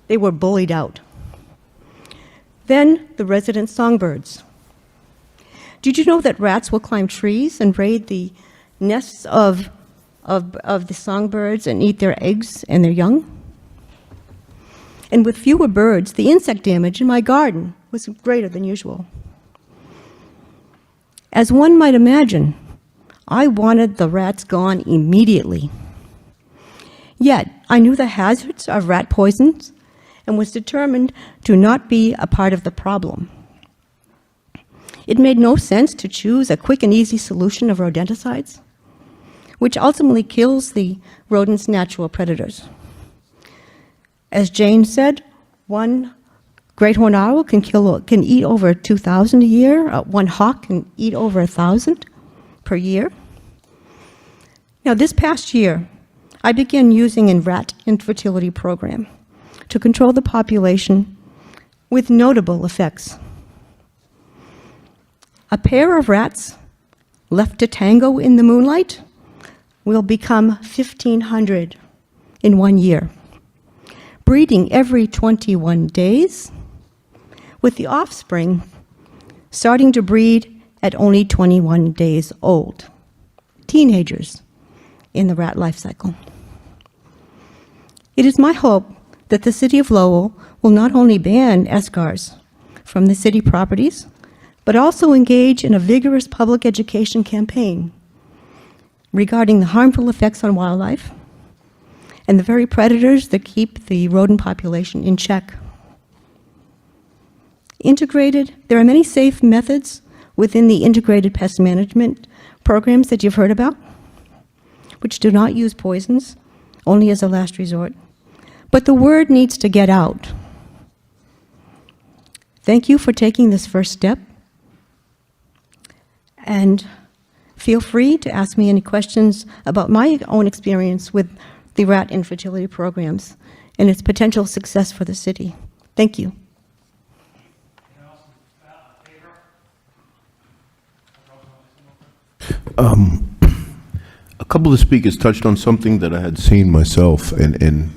S20: They were bullied out. Then, the resident songbirds. Did you know that rats will climb trees and raid the nests of the songbirds and eat their eggs and their young? And with fewer birds, the insect damage in my garden was greater than usual. As one might imagine, I wanted the rats gone immediately. Yet, I knew the hazards of rat poisons and was determined to not be a part of the problem. It made no sense to choose a quick and easy solution of rodenticides, which ultimately kills the rodent's natural predators. As Jane said, one great horned owl can eat over 2,000 a year. One hawk can eat over 1,000 per year. Now, this past year, I began using a rat infertility program to control the population with notable effects. A pair of rats left to tango in the moonlight will become 1,500 in 1 year, breeding every 21 days, with the offspring starting to breed at only 21 days old, teenagers in the rat life cycle. It is my hope that the City of Lowell will not only ban escars from the city properties, but also engage in a vigorous public education campaign regarding the harmful effects on wildlife and the very predators that keep the rodent population in check. There are many safe methods within the integrated pest management programs that you've heard about, which do not use poisons, only as a last resort. But the word needs to get out. Thank you for taking this first step. And feel free to ask me any questions about my own experience with the rat infertility programs and its potential success for the city. Thank you.
S5: A couple of speakers touched on something that I had seen myself, and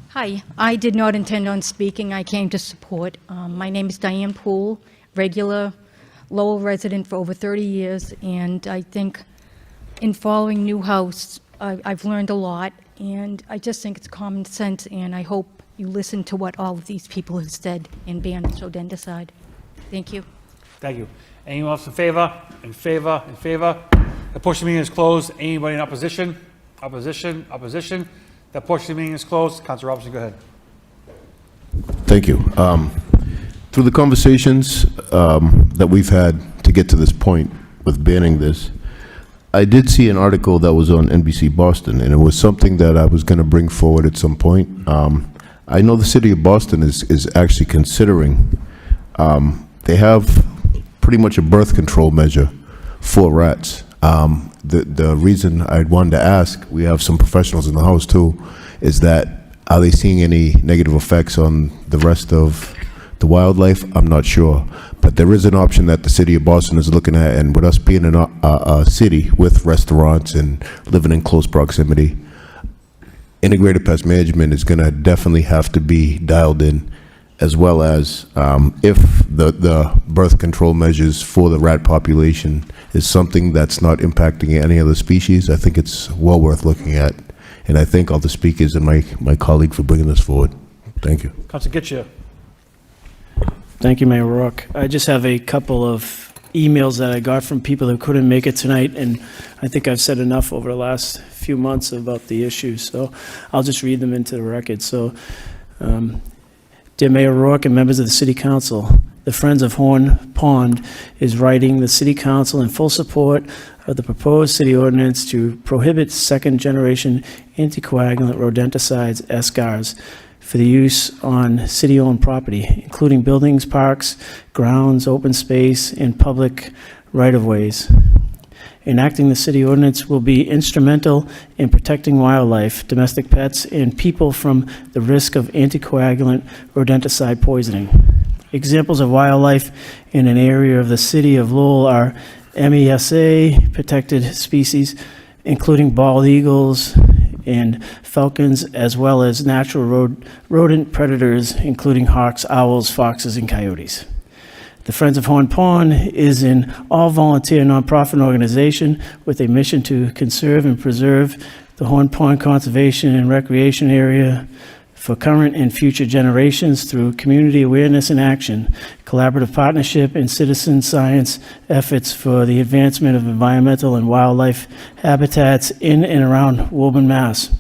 S21: Hi, I did not intend on speaking. I came to support. My name is Diane Poole, regular Lowell resident for over 30 years, and I think in following Newhouse, I've learned a lot, and I just think it's common sense, and I hope you listen to what all of these people have said and ban rodenticide. Thank you.
S1: Thank you. Anyone else in favor? In favor? In favor? The portion of the meeting is closed. Anybody in opposition? Opposition? Opposition? That portion of the meeting is closed. Councilor Robinson, go ahead.
S5: thank you. Through the conversations that we've had to get to this point with banning this, I did see an article that was on NBC Boston, and it was something that I was going to bring forward at some point. I know the city of Boston is actually considering, they have pretty much a birth control measure for rats. The reason I wanted to ask, we have some professionals in the house too, is that are they seeing any negative effects on the rest of the wildlife? I'm not sure. But there is an option that the city of Boston is looking at, and with us being in a city with restaurants and living in close proximity, integrated pest management is going to definitely have to be dialed in, as well as if the birth control measures for the rat population is something that's not impacting any other species. I think it's well worth looking at. And I thank all the speakers and my colleague for bringing this forward. Thank you.
S1: Councilor Getchia.
S13: Thank you, Mayor Rourke. I just have a couple of emails that I got from people who couldn't make it tonight, and I think I've said enough over the last few months about the issue, so I'll just read them into the record. So, dear Mayor Rourke and members of the City Council, the Friends of Horn Pond is writing the City Council in full support of the proposed city ordinance to prohibit second-generation anticoagulant rodenticides, SGARs, for the use on city-owned property, including buildings, parks, grounds, open space, and public right-of-ways. Enacting the city ordinance will be instrumental in protecting wildlife, domestic pets, and people from the risk of anticoagulant rodenticide poisoning. Examples of wildlife in an area of the city of Lowell are MESA protected species, including bald eagles and falcons, as well as natural rodent predators, including hawks, owls, foxes, and coyotes. The Friends of Horn Pond is an all-volunteer nonprofit organization with a mission to conserve and preserve the Horn Pond Conservation and Recreation Area for current and future generations through community awareness and action, collaborative partnership, and citizen science efforts for the advancement of environmental and wildlife habitats in and around Woburn, Mass.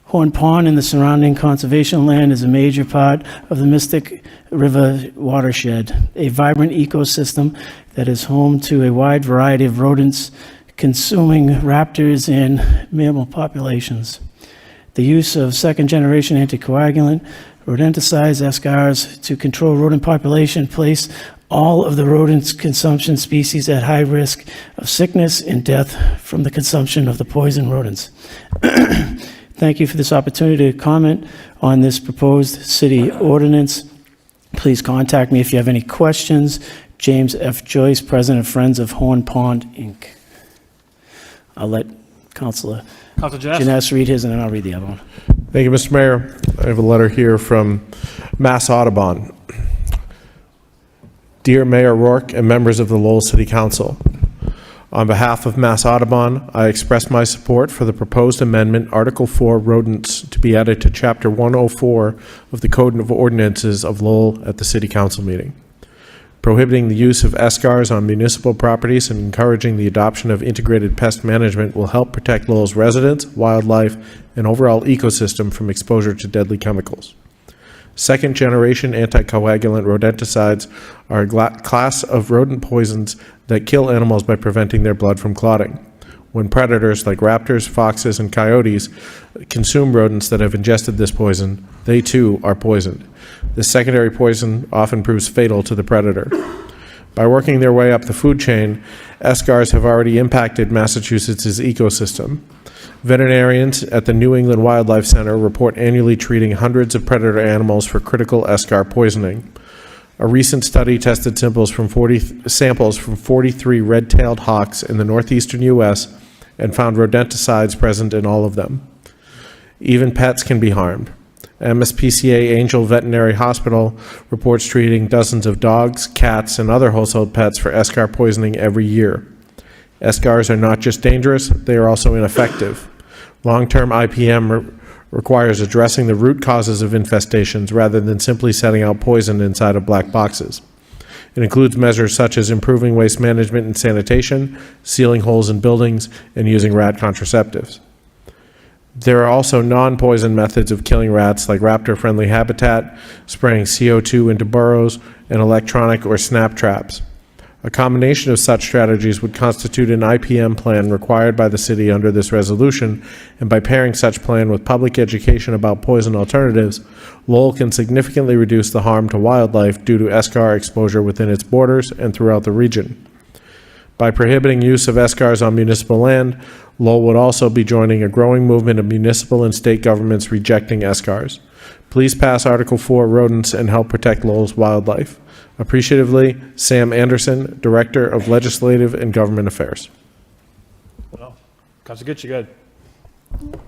S13: Horn Pond and the surrounding conservation land is a major part of the Mystic River watershed, a vibrant ecosystem that is home to a wide variety of rodents, consuming raptors and mammal populations. The use of second-generation anticoagulant, rodenticides, SGARs, to control rodent population place all of the rodent consumption species at high risk of sickness and death from the consumption of the poison rodents. Thank you for this opportunity to comment on this proposed city ordinance. Please contact me if you have any questions. James F. Joyce, President of Friends of Horn Pond, Inc. I'll let Councilor Janess read his, and then I'll read the other one.
S4: Thank you, Mr. Mayor. I have a letter here from Mass Audubon. Dear Mayor Rourke and members of the Lowell City Council, on behalf of Mass Audubon, I express my support for the proposed amendment, Article 4, Rodents, to be added to Chapter 104 of the Code of Ordinances of Lowell at the City Council meeting. Prohibiting the use of SGARs on municipal properties and encouraging the adoption of integrated pest management will help protect Lowell's residents, wildlife, and overall ecosystem from exposure to deadly chemicals. Second-generation anticoagulant rodenticides are a class of rodent poisons that kill animals by preventing their blood from clotting. When predators like raptors, foxes, and coyotes consume rodents that have ingested this poison, they too are poisoned. This secondary poison often proves fatal to the predator. By working their way up the food chain, eschars have already impacted Massachusetts' ecosystem. Veterinarians at the New England Wildlife Center report annually treating hundreds of predator animals for critical eschar poisoning. A recent study tested samples from 43 red-tailed hawks in the northeastern U.S. and found rodenticides present in all of them. Even pets can be harmed. MSPCA Angel Veterinary Hospital reports treating dozens of dogs, cats, and other household pets for eschar poisoning every year. Eschars are not just dangerous, they are also ineffective. Long-term IPM requires addressing the root causes of infestations rather than simply setting out poison inside of black boxes. It includes measures such as improving waste management and sanitation, sealing holes in buildings, and using rat contraceptives. There are also non-poison methods of killing rats like raptor-friendly habitat, spraying CO2 into burrows, and electronic or snap traps. A combination of such strategies would constitute an IPM plan required by the city under this resolution, and by pairing such plan with public education about poison alternatives, Lowell can significantly reduce the harm to wildlife due to eschar exposure within its borders and throughout the region. By prohibiting use of eschars on municipal land, Lowell would also be joining a growing movement of municipal and state governments rejecting eschars. Please pass Article 4 rodents and help protect Lowell's wildlife. Appreciatively, Sam Anderson, Director of Legislative and Government Affairs.
S1: Well, Councilor Gitsch, you good?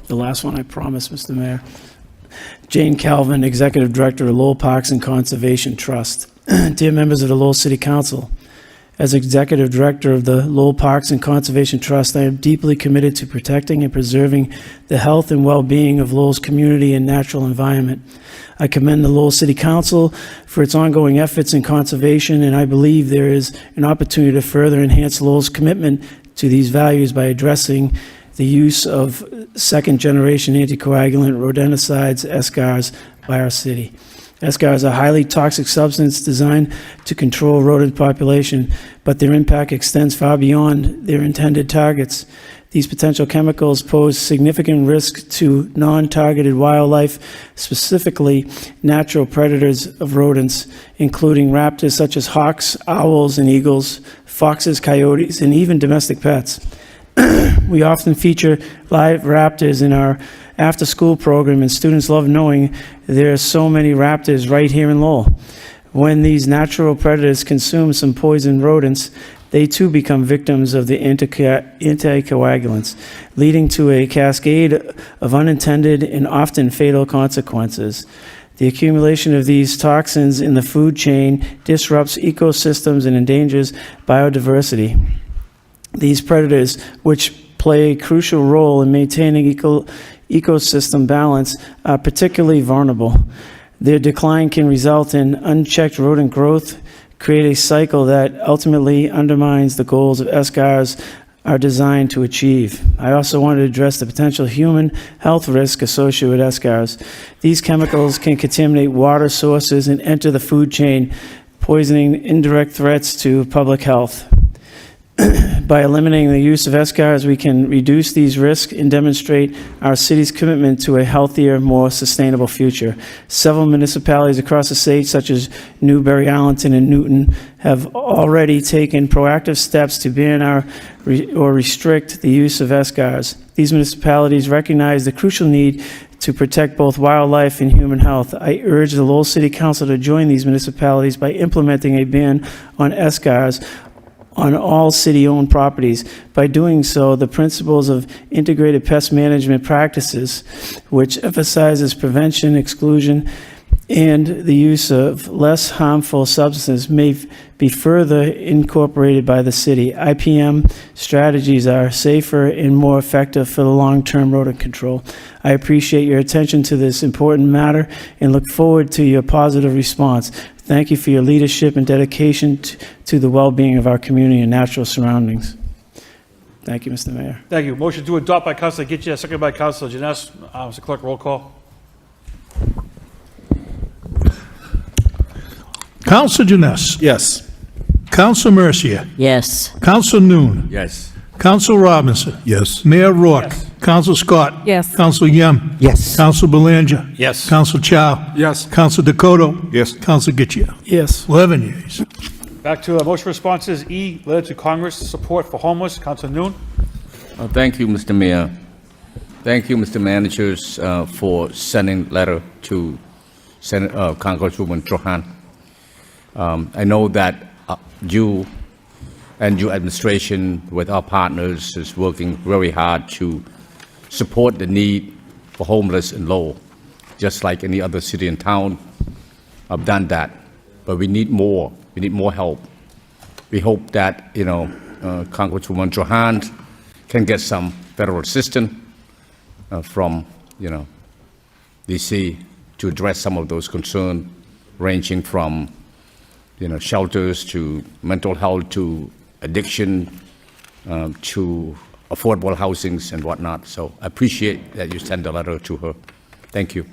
S13: The last one, I promise, Mr. Mayor. Jane Calvin, Executive Director of Lowell Parks and Conservation Trust. Dear members of the Lowell City Council, as Executive Director of the Lowell Parks and Conservation Trust, I am deeply committed to protecting and preserving the health and well-being of Lowell's community and natural environment. I commend the Lowell City Council for its ongoing efforts in conservation, and I believe there is an opportunity to further enhance Lowell's commitment to these values by addressing the use of second-generation anticoagulant rodenticides, eschars, by our city. Eschars are a highly toxic substance designed to control rodent population, but their impact extends far beyond their intended targets. These potential chemicals pose significant risk to non-targeted wildlife, specifically natural predators of rodents, including raptors such as hawks, owls, and eagles, foxes, coyotes, and even domestic pets. We often feature live raptors in our after-school program, and students love knowing there are so many raptors right here in Lowell. When these natural predators consume some poisoned rodents, they too become victims of the anticoagulants, leading to a cascade of unintended and often fatal consequences. The accumulation of these toxins in the food chain disrupts ecosystems and endangers biodiversity. These predators, which play a crucial role in maintaining ecosystem balance, are particularly vulnerable. Their decline can result in unchecked rodent growth, create a cycle that ultimately undermines the goals of eschars are designed to achieve. I also want to address the potential human health risk associated with eschars. These chemicals can contaminate water sources and enter the food chain, poisoning indirect threats to public health. By eliminating the use of eschars, we can reduce these risks and demonstrate our city's commitment to a healthier, more sustainable future. Several municipalities across the state, such as Newbury, Arlington, and Newton, have already taken proactive steps to ban or restrict the use of eschars. These municipalities recognize the crucial need to protect both wildlife and human health. I urge the Lowell City Council to join these municipalities by implementing a ban on eschars on all city-owned properties. By doing so, the principles of integrated pest management practices, which emphasizes prevention, exclusion, and the use of less harmful substances, may be further incorporated by the city. IPM strategies are safer and more effective for the long-term rodent control. I appreciate your attention to this important matter and look forward to your positive response. Thank you for your leadership and dedication to the well-being of our community and natural surroundings. Thank you, Mr. Mayor.
S1: Thank you. Motion to adopt by Councilor Gitsch, second by Councilor Janess. Mr. Clerk, roll call.
S2: Councilor Janess.
S4: Yes.
S2: Councilor Mercier.
S3: Yes.
S2: Councilor Noon.
S9: Yes.
S2: Councilor Robinson.
S5: Yes.
S2: Mayor Rourke. Councilor Scott.
S10: Yes.
S2: Councilor Yem.
S11: Yes.
S2: Councilor Belanger.
S9: Yes.
S2: Councilor Chow.
S12: Yes.
S2: Councilor Dakota.
S5: Yes.
S2: Councilor Gitchia.
S13: Yes.
S2: 11 yeas.
S1: Back to motion responses. E, letter to Congress, support for homeless. Councilor Noon.
S8: Thank you, Mr. Mayor. Thank you, Mr. Managers, for sending letter to Congresswoman Johan. I know that you and your administration with our partners is working very hard to support the need for homeless in Lowell, just like any other city and town. I've done that, but we need more. We need more help. We hope that, Congresswoman Johan can get some federal assistance from, D.C. to address some of those concerns, ranging from, shelters to mental health to addiction to affordable housings and whatnot. So I appreciate that you sent a letter to her. Thank you.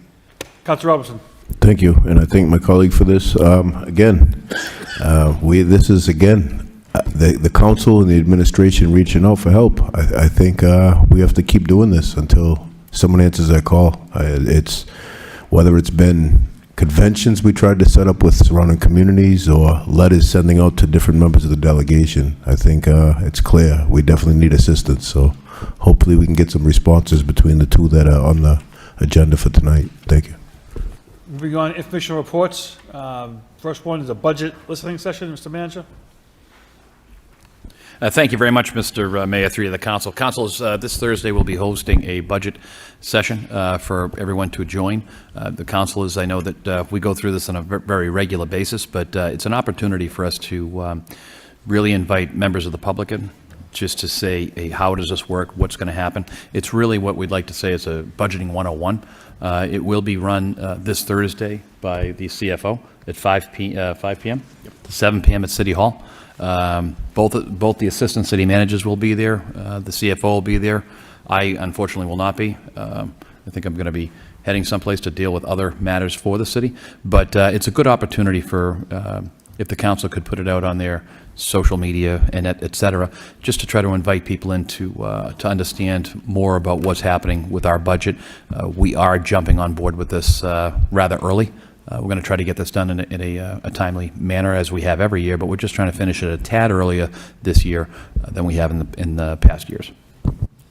S1: Councilor Robinson.
S5: Thank you, and I thank my colleague for this. This is the council and the administration reaching out for help. I think we have to keep doing this until someone answers that call. It's whether it's been conventions we tried to set up with surrounding communities or letters sending out to different members of the delegation. I think it's clear we definitely need assistance. So hopefully we can get some responses between the two that are on the agenda for tonight. Thank you.
S1: Moving on, information reports. First one is a budget listening session. Mr. Manager.
S7: Thank you very much, Mr. Mayor, through the council. Councilors, this Thursday we'll be hosting a budget session for everyone to join. The councilors, I know that we go through this on a very regular basis, but it's an opportunity for us to really invite members of the public in, just to say, hey, how does this work? What's going to happen? It's really what we'd like to say is a budgeting 101. It will be run this Thursday by the CFO at 5 p.m. to 7 p.m. at City Hall. Both the assistant city managers will be there. The CFO will be there. I unfortunately will not be. I think I'm going to be heading someplace to deal with other matters for the city. But it's a good opportunity for if the council could put it out on their social media and et cetera, just to try to invite people in to understand more about what's happening with our budget. We are jumping on board with this rather early. We're going to try to get this done in a timely manner, as we have every year, but we're just trying to finish it a tad earlier this year than we have in the past years.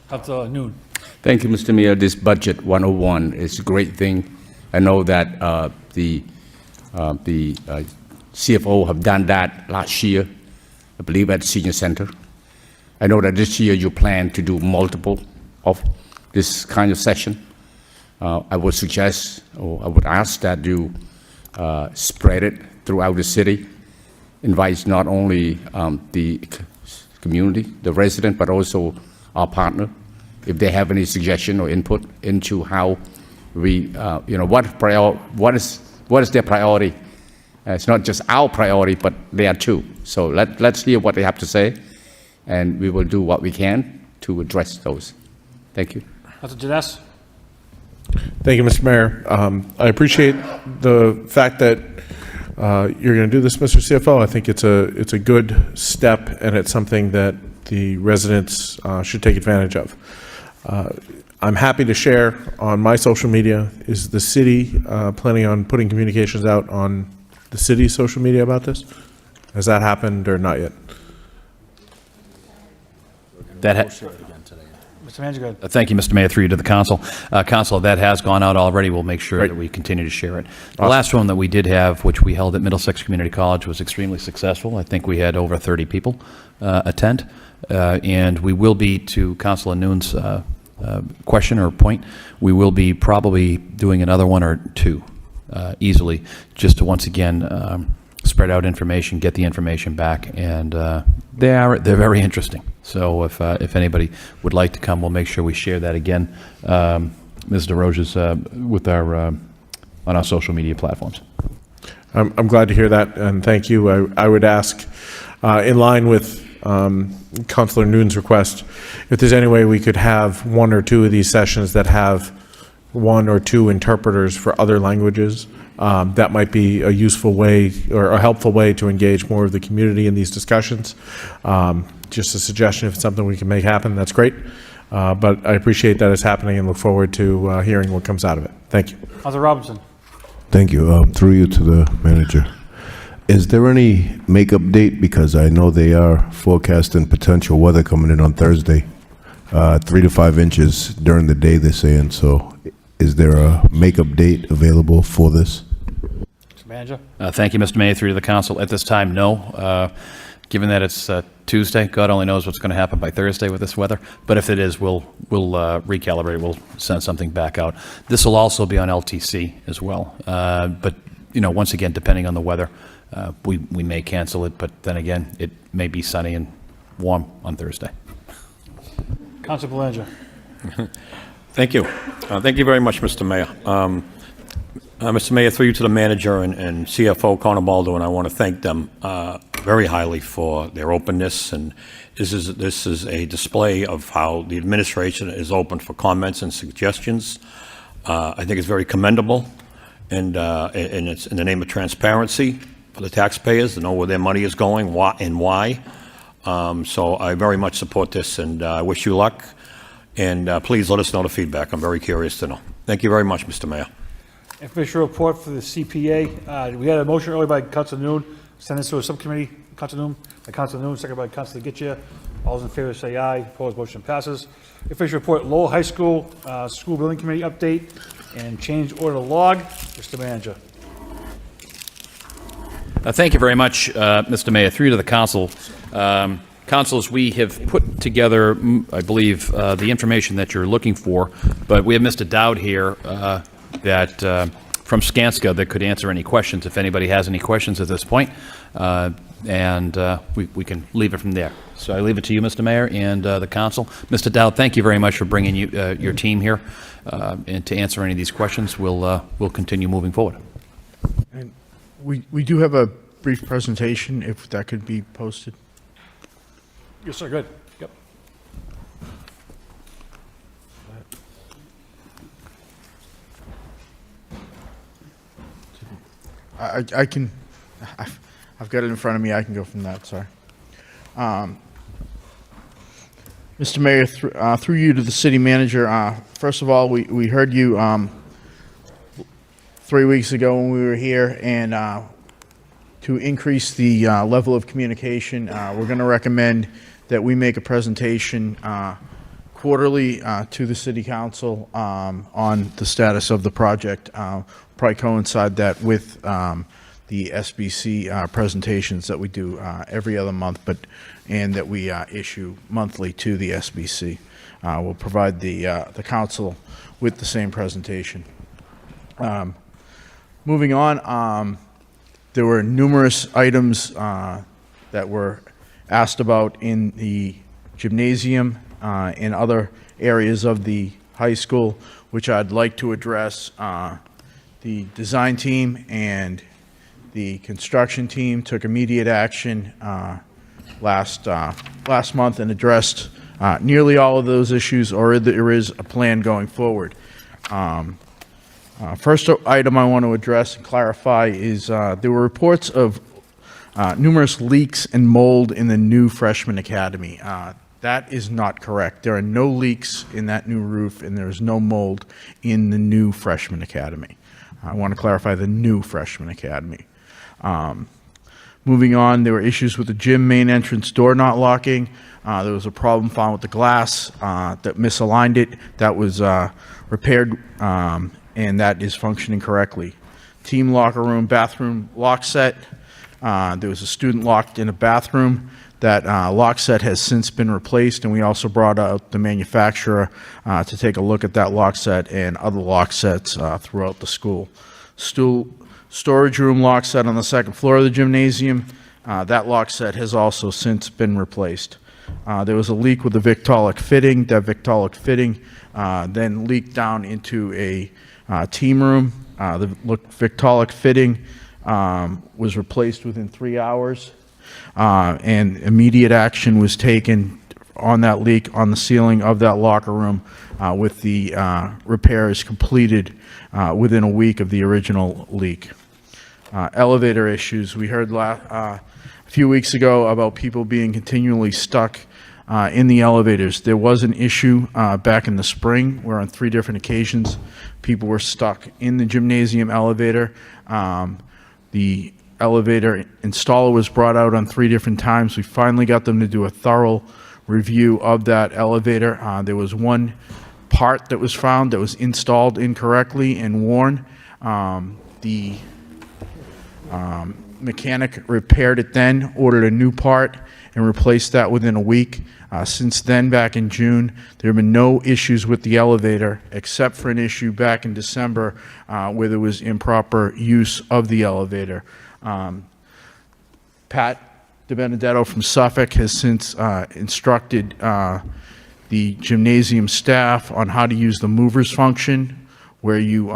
S1: Councilor Noon.
S8: Thank you, Mr. Mayor. This budget 101 is a great thing. I know that the CFO have done that last year, I believe, at Senior Center. I know that this year you plan to do multiple of this kind of session. I would suggest, or I would ask that you spread it throughout the city, invite not only the community, the resident, but also our partner, if they have any suggestion or input into how we, what is their priority. It's not just our priority, but they are too. So let's hear what they have to say, and we will do what we can to address those. Thank you.
S1: Councilor Janess.
S4: Thank you, Mr. Mayor. I appreciate the fact that you're going to do this, Mr. CFO. I think it's a good step, and it's something that the residents should take advantage of. I'm happy to share on my social media. Is the city planning on putting communications out on the city's social media about this? Has that happened or not yet?
S1: Mr. Manager, go ahead.
S7: Thank you, Mr. Mayor, through you to the council. Council, that has gone out already. We'll make sure that we continue to share it. The last one that we did have, which we held at Middlesex Community College, was extremely successful. I think we had over 30 people attend. And we will be, to Councilor Noon's question or point, we will be probably doing another one or two easily, just to once again spread out information, get the information back, and they're very interesting. So if anybody would like to come, we'll make sure we share that again, Ms. DeRoche's with our on our social media platforms.
S4: I'm glad to hear that, and thank you. I would ask, in line with Councilor Noon's request, if there's any way we could have one or two of these sessions that have one or two interpreters for other languages. That might be a useful way or a helpful way to engage more of the community in these discussions. Just a suggestion, if it's something we can make happen, that's great. But I appreciate that it's happening and look forward to hearing what comes out of it. Thank you.
S1: Councilor Robinson.
S5: Thank you. Through you to the manager. Is there any makeup date? Because I know they are forecasting potential weather coming in on Thursday, 3 to 5 inches during the day, they're saying. So is there a makeup date available for this?
S1: Mr. Manager?
S7: Thank you, Mr. Mayor, through to the council. At this time, no. Given that it's Tuesday, God only knows what's going to happen by Thursday with this weather. But if it is, we'll recalibrate. We'll send something back out. This will also be on LTC as well. But, you know, once again, depending on the weather, we may cancel it. But then again, it may be sunny and warm on Thursday.
S1: Council Belanger.
S9: Thank you. Thank you very much, Mr. Mayor. Mr. Mayor, through you to the manager and CFO Conabaldo, and I want to thank them very highly for their openness. And this is a display of how the administration is open for comments and suggestions. I think it's very commendable, and it's in the name of transparency for the taxpayers to know where their money is going, why. So I very much support this, and I wish you luck. And please let us know the feedback. I'm very curious to know. Thank you very much, Mr. Mayor.
S1: Official report for the CPA. We had a motion earlier by Council Noon, send this to a subcommittee. Council Noon, second by Council Getchia. All those in favor say aye. Opposed, motion passes. Official report, Lowell High School School Building Committee update and change order log. Mr. Manager.
S7: Thank you very much, Mr. Mayor. Through to the council. Councilors, we have put together, I believe, the information that you're looking for, but we have Mr. Dowd here from Skanska that could answer any questions if anybody has any questions at this point, and we can leave it from there. So I leave it to you, Mr. Mayor, and the council. Mr. Dowd, thank you very much for bringing your team here and to answer any of these questions. We'll continue moving forward.
S6: And we do have a brief presentation, if that could be posted.
S1: Yes, sir. Good. Yep.
S6: I can, I've got it in front of me. I can go from that. Sorry. Mr. Mayor, through you to the city manager. First of all, we heard you 3 weeks ago when we were here, and to increase the level of communication, we're going to recommend that we make a presentation quarterly to the city council on the status of the project. Probably coincide that with the SBC presentations that we do every other month, and that we issue monthly to the SBC. We'll provide the council with the same presentation. Moving on, there were numerous items that were asked about in the gymnasium and other areas of the high school, which I'd like to address. The design team and the construction team took immediate action last month and addressed nearly all of those issues, or there is a plan going forward. First item I want to address and clarify is there were reports of numerous leaks and mold in the new freshman academy. That is not correct. There are no leaks in that new roof, and there is no mold in the new freshman academy. I want to clarify the new freshman academy. Moving on, there were issues with the gym main entrance door not locking. There was a problem found with the glass that misaligned it. That was repaired, and that is functioning correctly. Team locker room, bathroom lock set. There was a student locked in a bathroom. That lock set has since been replaced, and we also brought out the manufacturer to take a look at that lock set and other lock sets throughout the school. Storage room lock set on the second floor of the gymnasium. That lock set has also since been replaced. There was a leak with the Victaulic fitting. That Victaulic fitting then leaked down into a team room. The Victaulic fitting was replaced within 3 hours. And immediate action was taken on that leak on the ceiling of that locker room with the repairs completed within a week of the original leak. Elevator issues. We heard a few weeks ago about people being continually stuck in the elevators. There was an issue back in the spring where on 3 different occasions people were stuck in the gymnasium elevator. The elevator installer was brought out on 3 different times. We finally got them to do a thorough review of that elevator. There was one part that was found that was installed incorrectly and worn. The mechanic repaired it then, ordered a new part, and replaced that within a week. Since then, back in June, there have been no issues with the elevator, except for an issue back in December where there was improper use of the elevator. Pat DiBenedetto from Suffolk has since instructed the gymnasium staff on how to use the movers function, where you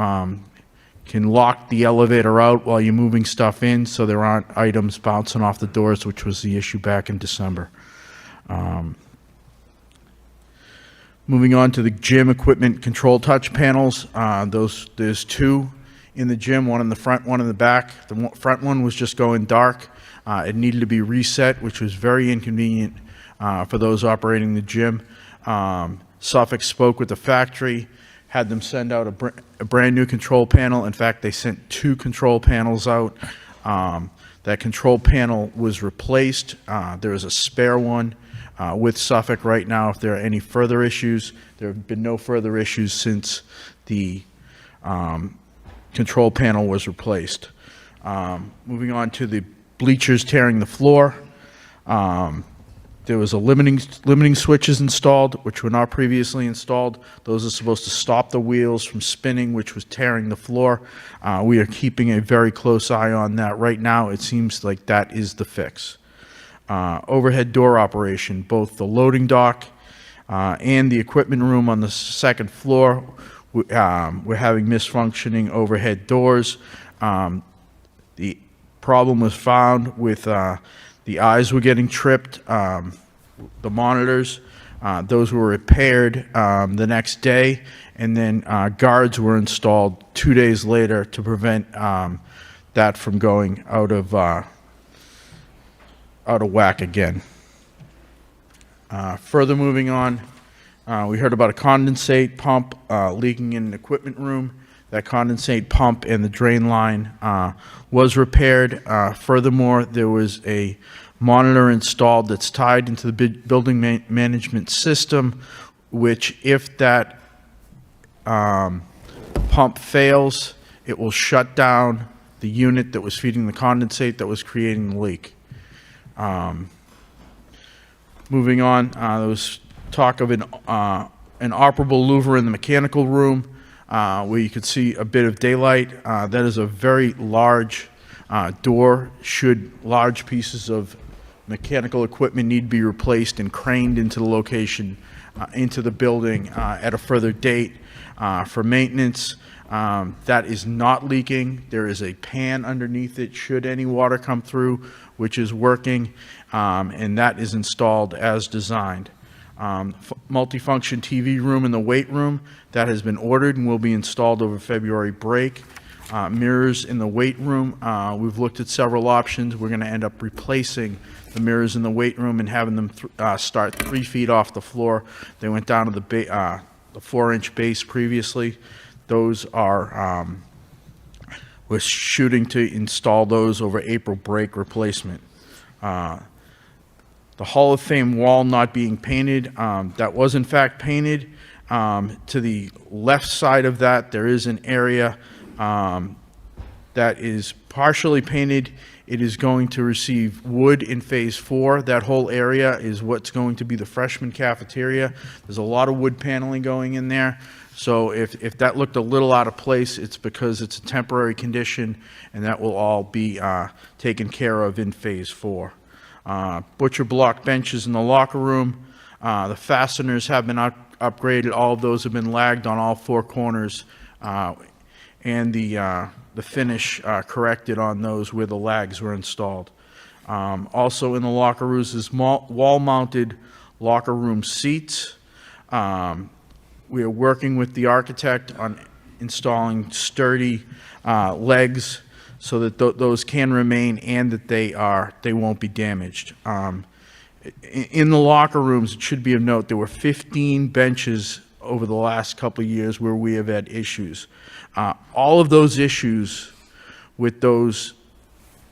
S6: can lock the elevator out while you're moving stuff in so there aren't items bouncing off the doors, which was the issue back in December. Moving on to the gym equipment control touch panels, there's 2 in the gym, one in the front, one in the back. The front one was just going dark. It needed to be reset, which was very inconvenient for those operating the gym. Suffolk spoke with the factory, had them send out a brand new control panel. In fact, they sent 2 control panels out. That control panel was replaced. There is a spare one with Suffolk right now if there are any further issues. There have been no further issues since the control panel was replaced. Moving on to the bleachers tearing the floor. There was a limiting switches installed, which were not previously installed. Those are supposed to stop the wheels from spinning, which was tearing the floor. We are keeping a very close eye on that. Right now, it seems like that is the fix. Overhead door operation, both the loading dock and the equipment room on the 2nd floor, we're having misfunctioning overhead doors. The problem was found with the eyes were getting tripped, the monitors. Those were repaired the next day, and then guards were installed 2 days later to prevent that from going out of whack again. Further moving on, we heard about a condensate pump leaking in an equipment room. That condensate pump and the drain line was repaired. Furthermore, there was a monitor installed that's tied into the building management system, which if that pump fails, it will shut down the unit that was feeding the condensate that was creating the leak. Moving on, there was talk of an operable louver in the mechanical room where you could see a bit of daylight. That is a very large door. Should large pieces of mechanical equipment need to be replaced and craned into the location, into the building at a further date for maintenance. That is not leaking. There is a pan underneath it should any water come through, which is working, and that is installed as designed. Multifunction TV room in the weight room, that has been ordered and will be installed over February break. Mirrors in the weight room, we've looked at several options. We're going to end up replacing the mirrors in the weight room and having them start 3 feet off the floor. They went down to the 4-inch base previously. Those are, we're shooting to install those over April break replacement. The Hall of Fame wall not being painted, that was in fact painted. To the left side of that, there is an area that is partially painted. It is going to receive wood in phase 4. That whole area is what's going to be the freshman cafeteria. There's a lot of wood paneling going in there. So if that looked a little out of place, it's because it's a temporary condition, and that will all be taken care of in phase 4. Butcher block benches in the locker room. The fasteners have been upgraded. All of those have been lagged on all 4 corners, and the finish corrected on those where the lags were installed. Also in the locker rooms is wall-mounted locker room seats. We are working with the architect on installing sturdy legs so that those can remain and that they won't be damaged. In the locker rooms, it should be of note, there were 15 benches over the last couple of years where we have had issues. All of those issues with those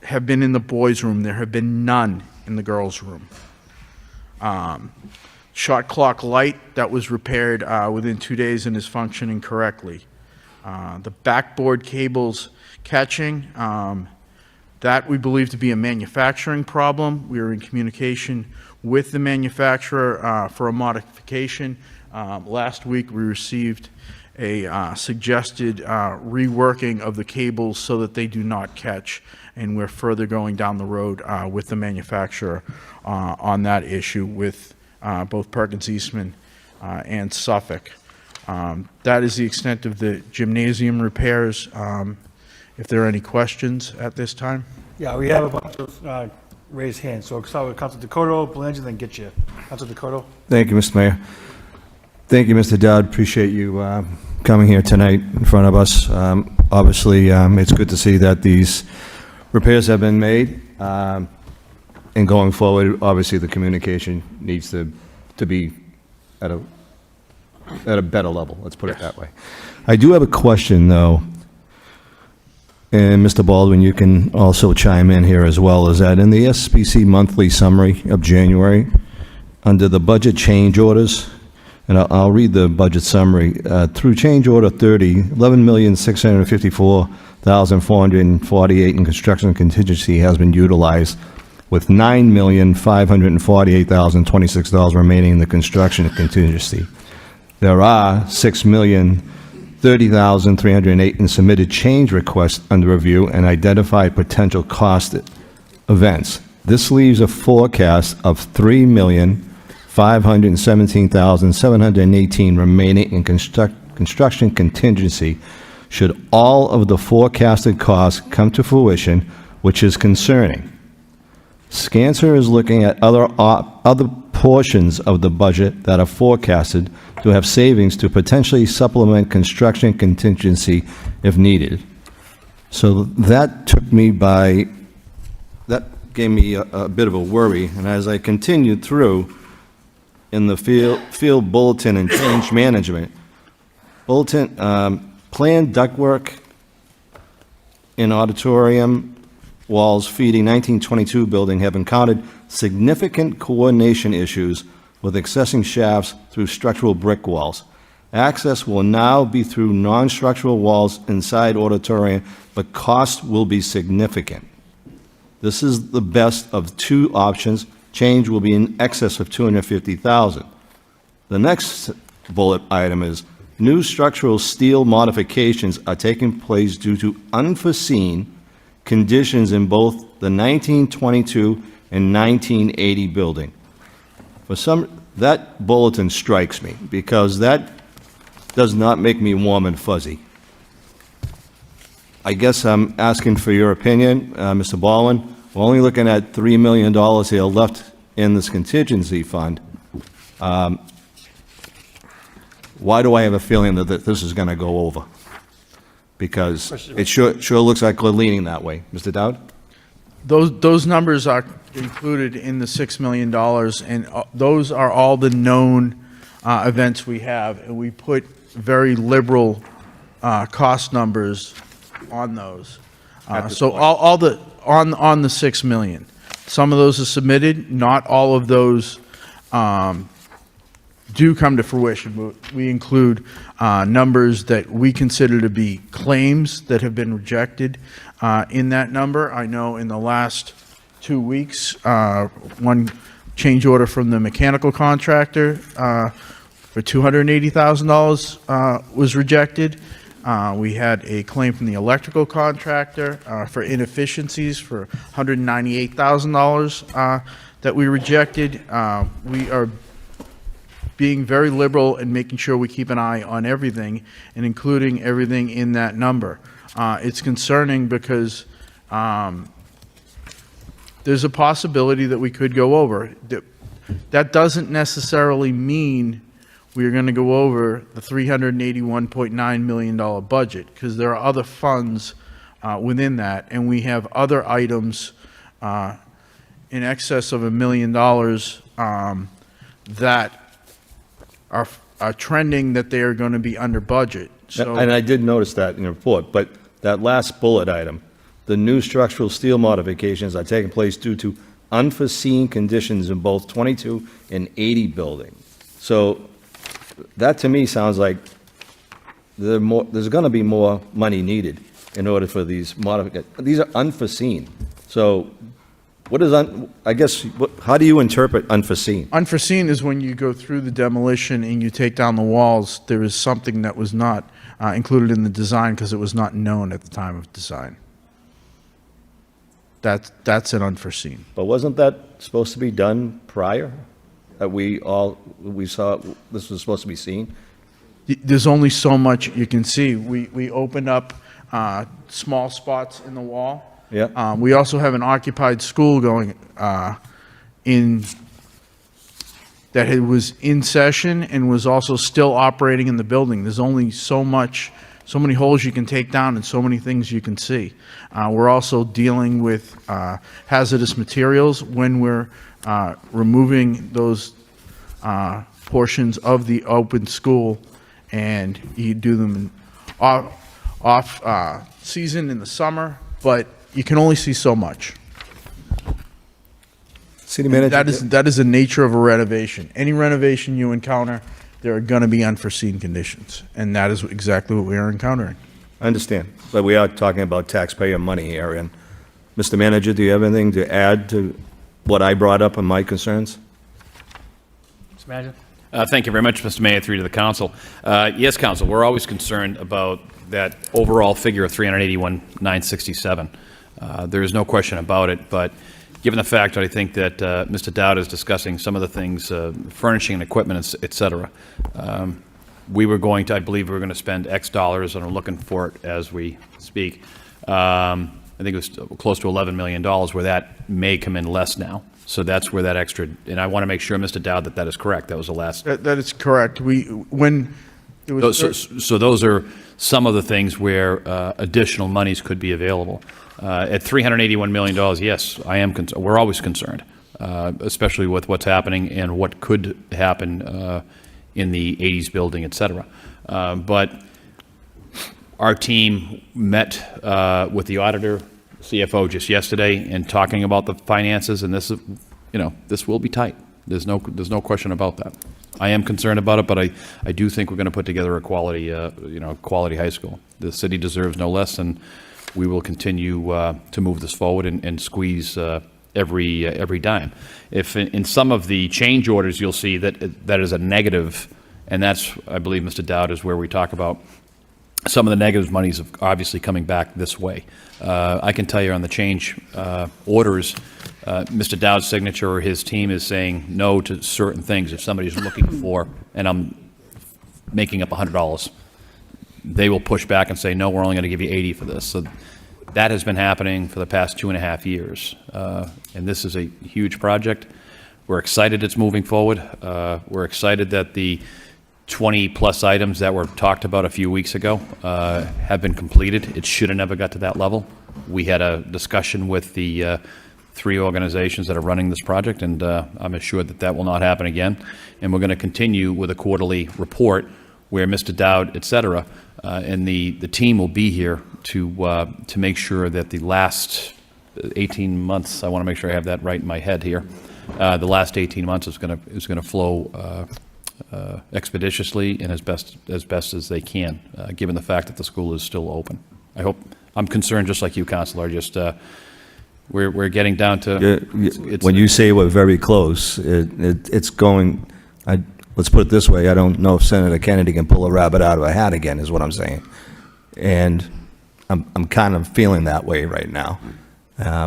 S6: have been in the boys' room. There have been none in the girls' room. Shot clock light that was repaired within 2 days and is functioning correctly. The backboard cables catching, that we believe to be a manufacturing problem. We are in communication with the manufacturer for a modification. Last week we received a suggested reworking of the cables so that they do not catch, and we're further going down the road with the manufacturer on that issue with both Perkins Eastman and Suffolk. That is the extent of the gymnasium repairs. If there are any questions at this time.
S1: Yeah, we have a bunch of raised hands, so I'll start with Council Dakota, Belanger, then get you. Council Dakota.
S14: Thank you, Mr. Mayor. Thank you, Mr. Dowd. Appreciate you coming here tonight in front of us. Obviously, it's good to see that these repairs have been made. And going forward, obviously, the communication needs to be at a better level. Let's put it that way. I do have a question, though. And Mr. Baldwin, you can also chime in here as well, is that in the SBC monthly summary of January, under the budget change orders, and I'll read the budget summary, through change order 30, $11,654,448 in construction contingency has been utilized, with $9,548,026 remaining in the construction contingency. There are $6,030,308 in submitted change requests under review and identified potential cost events. This leaves a forecast of $3,517,718 remaining in construction contingency should all of the forecasted costs come to fruition, which is concerning. Scancer is looking at other portions of the budget that are forecasted to have savings to potentially supplement construction contingency if needed. So that gave me a bit of a worry, and as I continued through in the field bulletin and change management, bulletin, planned ductwork in auditorium walls feeding 1922 building have encountered significant coordination issues with accessing shafts through structural brick walls. Access will now be through non-structural walls inside auditorium, but cost will be significant. This is the best of two options. Change will be in excess of $250,000. The next bullet item is new structural steel modifications are taking place due to unforeseen conditions in both the 1922 and 1980 building. That bulletin strikes me because that does not make me warm and fuzzy. I guess I'm asking for your opinion, Mr. Baldwin. We're only looking at $3 million here left in this contingency fund. Why do I have a feeling that this is going to go over? Because it sure looks like we're leaning that way. Mr. Dowd?
S6: Those numbers are included in the $6 million, and those are all the known events we have, and we put very liberal cost numbers on those. So all the on the $6 million. Some of those are submitted. Not all of those do come to fruition. We include numbers that we consider to be claims that have been rejected in that number. I know in the last 2 weeks, one change order from the mechanical contractor for $280,000 was rejected. We had a claim from the electrical contractor for inefficiencies for $198,000 that we rejected. We are being very liberal and making sure we keep an eye on everything and including everything in that number. It's concerning because there's a possibility that we could go over. That doesn't necessarily mean we're going to go over the $381.9 million budget, because there are other funds within that, and we have other items in excess of $1 million that are trending that they are going to be under budget. So,
S14: And I did notice that in your report, but that last bullet item, the new structural steel modifications are taking place due to unforeseen conditions in both 22 and 80 building. So that to me sounds like there's going to be more money needed in order for these modifications. These are unforeseen. So what is, how do you interpret unforeseen?
S6: Unforeseen is when you go through the demolition and you take down the walls, there is something that was not included in the design because it was not known at the time of design. That's an unforeseen.
S14: But wasn't that supposed to be done prior? That we saw this was supposed to be seen?
S6: There's only so much you can see. We opened up small spots in the wall.
S14: Yeah.
S6: We also have an occupied school going in that it was in session and was also still operating in the building. There's only so many holes you can take down and so many things you can see. We're also dealing with hazardous materials when we're removing those portions of the open school, and you do them off season in the summer, but you can only see so much.
S14: City manager,
S6: that is the nature of a renovation. Any renovation you encounter, there are going to be unforeseen conditions, and that is exactly what we are encountering.
S14: I understand, but we are talking about taxpayer money here. And Mr. Manager, do you have anything to add to what I brought up on my concerns?
S1: Mr. Manager?
S7: Thank you very much, Mr. Mayor, through to the council. Yes, council, we're always concerned about that overall figure of 381,967. There is no question about it, but given the fact that I think that Mr. Dowd is discussing some of the things, furnishing and equipment, et cetera, we were going to, I believe we were going to spend X dollars, and are looking for it as we speak. I think it was close to $11 million, where that may come in less now. So that's where that extra, and I want to make sure, Mr. Dowd, that that is correct. That was the last.
S6: That is correct. When it was
S7: so those are some of the things where additional monies could be available. At $381 million, yes, I am. We're always concerned, especially with what's happening and what could happen in the 80s building, et cetera. But our team met with the auditor, CFO, just yesterday, and talking about the finances, and this is, this will be tight. There's no question about that. I am concerned about it, but I do think we're going to put together a quality, quality high school. The city deserves no less, and we will continue to move this forward and squeeze every dime. If in some of the change orders you'll see that is a negative, and that's, I believe, Mr. Dowd, is where we talk about some of the negative monies of obviously coming back this way. I can tell you on the change orders, Mr. Dowd's signature or his team is saying no to certain things. If somebody's looking for, and I'm making up $100, they will push back and say, no, we're only going to give you 80 for this. So that has been happening for the past 2.5 years. And this is a huge project. We're excited it's moving forward. We're excited that the 20-plus items that were talked about a few weeks ago have been completed. It should have never got to that level. We had a discussion with the 3 organizations that are running this project, and I'm assured that that will not happen again. And we're going to continue with a quarterly report where Mr. Dowd, et cetera, and the team will be here to make sure that the last 18 months, I want to make sure I have that right in my head here, the last 18 months is going to flow expeditiously and as best as they can, given the fact that the school is still open. I'm concerned, just like you, Councilor. Just we're getting down to.
S14: When you say we're very close, it's going. Let's put it this way: I don't know if Senator Kennedy can pull a rabbit out of a hat again. Is what I'm saying, and I'm kind of feeling that way right now.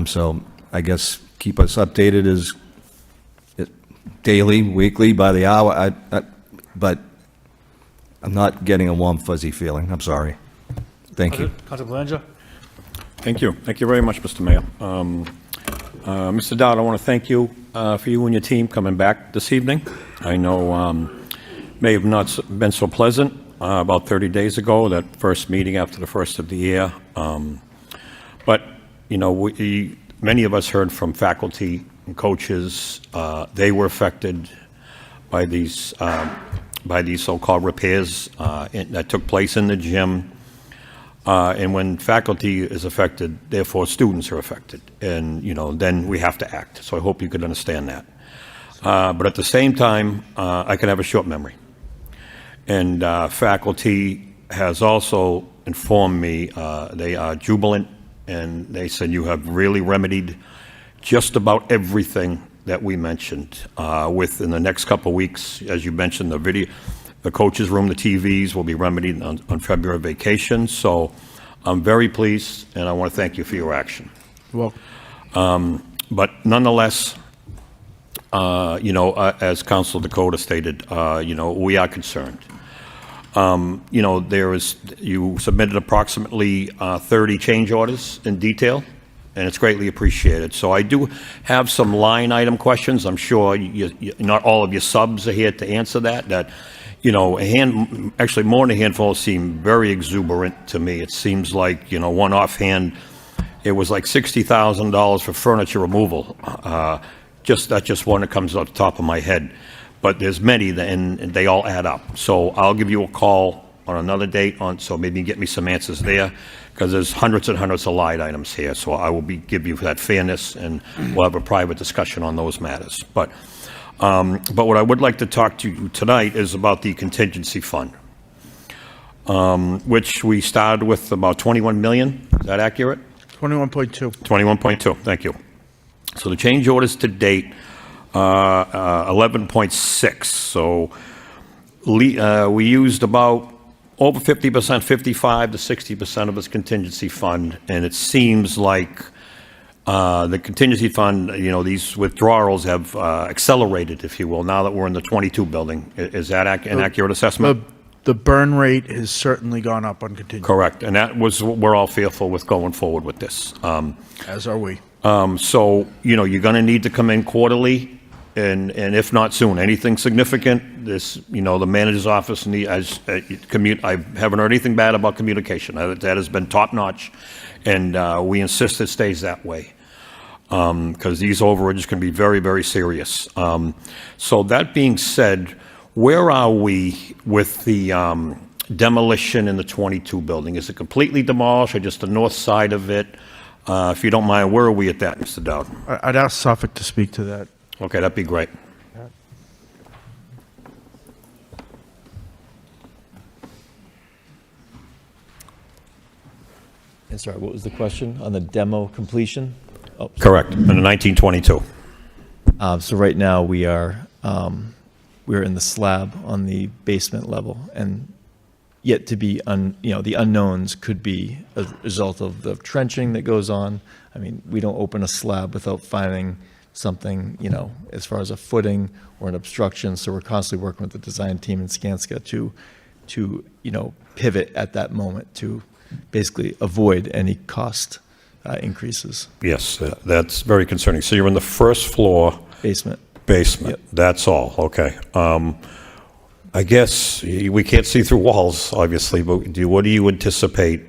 S14: So I guess keep us updated as daily, weekly, by the hour, but I'm not getting a warm, fuzzy feeling. I'm sorry. Thank you.
S1: Councilor Belanger?
S9: Thank you. Thank you very much, Mr. Mayor. Mr. Dowd, I want to thank you for you and your team coming back this evening. I know may have not been so pleasant about 30 days ago, that first meeting after the first of the year. But, many of us heard from faculty and coaches. They were affected by these so-called repairs that took place in the gym. And when faculty is affected, therefore students are affected. And, then we have to act. So I hope you could understand that. But at the same time, I can have a short memory. And faculty has also informed me they are jubilant, and they said you have really remedied just about everything that we mentioned. Within the next couple of weeks, as you mentioned, the coaches' room, the TVs will be remedied on February vacation. So I'm very pleased, and I want to thank you for your action.
S6: Well,
S9: but nonetheless, as Council Dakota stated, we are concerned. You submitted approximately 30 change orders in detail, and it's greatly appreciated. So I do have some line item questions. I'm sure not all of your subs are here to answer that. Actually more than a handful seem very exuberant to me. It seems like, one offhand, it was like $60,000 for furniture removal. That's just one that comes off the top of my head. But there's many, and they all add up. So I'll give you a call on another date, so maybe get me some answers there, because there's hundreds and hundreds of line items here. So I will give you that fairness, and we'll have a private discussion on those matters. But what I would like to talk to you tonight is about the contingency fund, which we started with about 21 million. Is that accurate?
S6: 21.2.
S9: 21.2. Thank you. So the change orders to date, 11.6. So we used about over 50%, 55 to 60% of its contingency fund, and it seems like the contingency fund, these withdrawals have accelerated, if you will, now that we're in the 22 building. Is that an accurate assessment?
S6: The burn rate has certainly gone up on contingency.
S9: Correct, and that was what we're all fearful with going forward with this.
S6: As are we.
S9: So, you're going to need to come in quarterly, and if not soon, anything significant, the manager's office, I haven't heard anything bad about communication. That has been top-notch, and we insist it stays that way, because these overages can be very, very serious. So that being said, where are we with the demolition in the 22 building? Is it completely demolished, or just the north side of it? If you don't mind, where are we at that, Mr. Dowd?
S6: I'd ask Suffolk to speak to that.
S9: Okay, that'd be great.
S15: And sorry, what was the question on the demo completion? Oh,
S9: Correct, in the 1922.
S15: So right now we're in the slab on the basement level, and yet to be, the unknowns could be a result of the trenching that goes on. I mean, we don't open a slab without finding something, as far as a footing or an obstruction. So we're constantly working with the design team in Skanska to pivot at that moment to basically avoid any cost increases.
S9: Yes, that's very concerning. So you're in the first floor.
S15: Basement.
S9: Yep. That's all, okay. I guess we can't see through walls, obviously, but what do you anticipate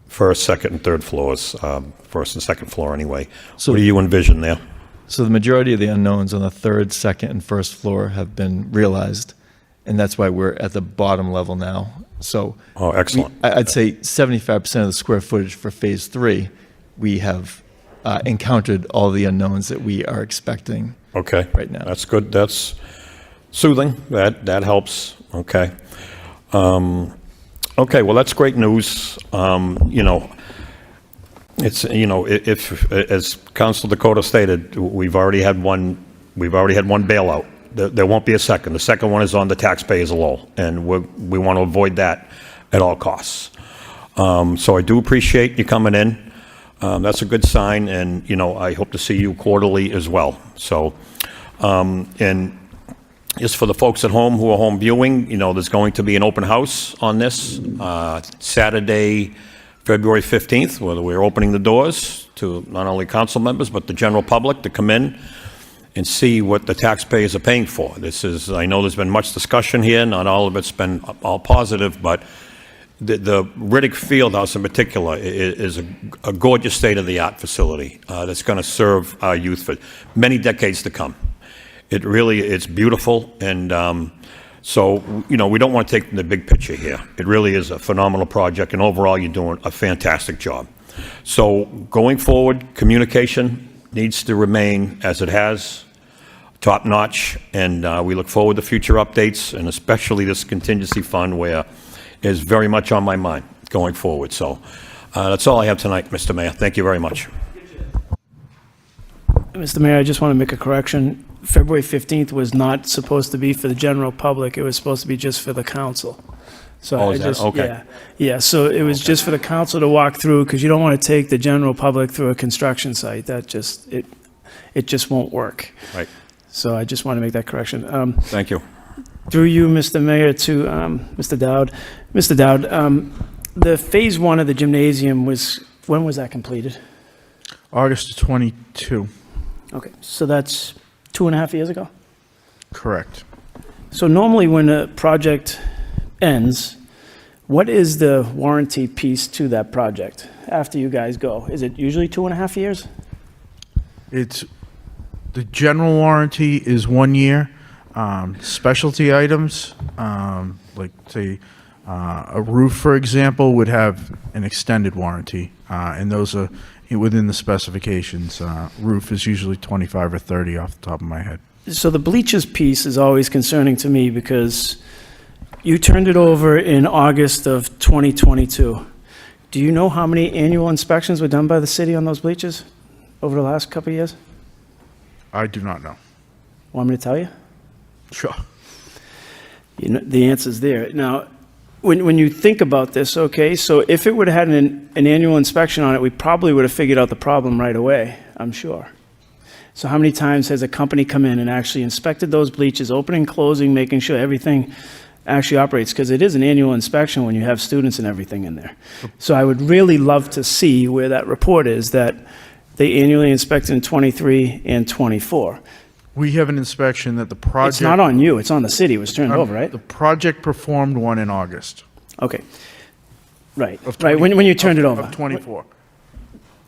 S9: first, second, and third floors? First and second floor, anyway. So what do you envision there?
S15: So the majority of the unknowns on the third, second, and first floor have been realized, and that's why we're at the bottom level now. So,
S9: excellent.
S15: I'd say 75% of the square footage for phase 3, we have encountered all the unknowns that we are expecting.
S9: Okay.
S15: Right now.
S9: That's good. That's soothing. That helps. Okay. Okay. Well, that's great news. It's if as Council Dakota stated, we've already had one bailout. There won't be a second. The second one is on the taxpayers alone, and we want to avoid that at all costs. So I do appreciate you coming in. That's a good sign, and I hope to see you quarterly as well. So, and just for the folks at home who are home viewing, there's going to be an open house on this Saturday, February 15th, where we're opening the doors to not only council members but the general public to come in and see what the taxpayers are paying for. I know there's been much discussion here. Not all of it's been all positive, but the Riddick Fieldhouse in particular is a gorgeous state-of-the-art facility that's going to serve our youth for many decades to come. It's beautiful, and So, we don't want to take the big picture here. It really is a phenomenal project, and overall, you're doing a fantastic job. So, going forward, communication needs to remain as it has, top-notch, and we look forward to future updates, and especially this contingency fund, where is very much on my mind going forward. So, that's all I have tonight, Mr. Mayor. Thank you very much.
S13: Mr. Mayor, I just want to make a correction. February 15th was not supposed to be for the general public. It was supposed to be just for the council. So
S9: Oh,
S13: I
S9: is that-
S13: just,
S9: okay.
S13: Yeah, so it was just for the council to walk through, because you don't want to take the general public through a construction site. That just, it just won't work.
S9: Right.
S13: So I just want to make that correction.
S9: Thank you.
S13: Through you, Mr. Mayor, to Mr. Dowd. Mr. Dowd, the phase one of the gymnasium when was that completed?
S6: August of 22.
S13: Okay, so that's 2.5 years ago?
S6: Correct.
S13: So normally when a project ends, what is the warranty piece to that project after you guys go? Is it usually 2.5 years?
S6: It's, the general warranty is 1 year. Specialty items, like say, a roof, for example, would have an extended warranty, and those are within the specifications. Roof is usually 25 or 30 off the top of my head.
S13: So the bleachers piece is always concerning to me because you turned it over in August of 2022. Do you know how many annual inspections were done by the city on those bleachers over the last couple of years?
S6: I do not know.
S13: Want me to tell you?
S6: Sure.
S13: You know, the answer's there. Now, when you think about this, okay, so if it would have had an annual inspection on it, we probably would have figured out the problem right away, I'm sure. So how many times has a company come in and actually inspected those bleachers, opening, closing, making sure everything actually operates? Because it is an annual inspection when you have students and everything in there. So I would really love to see where that report is that they annually inspected in 23 and 24.
S6: We have an inspection that the project...
S13: It's not on you, it's on the city. It was turned over, right?
S6: The project performed one in August.
S13: Okay. Right,
S6: Of
S13: right,
S6: 20
S13: when you turned it over.
S6: Of 24.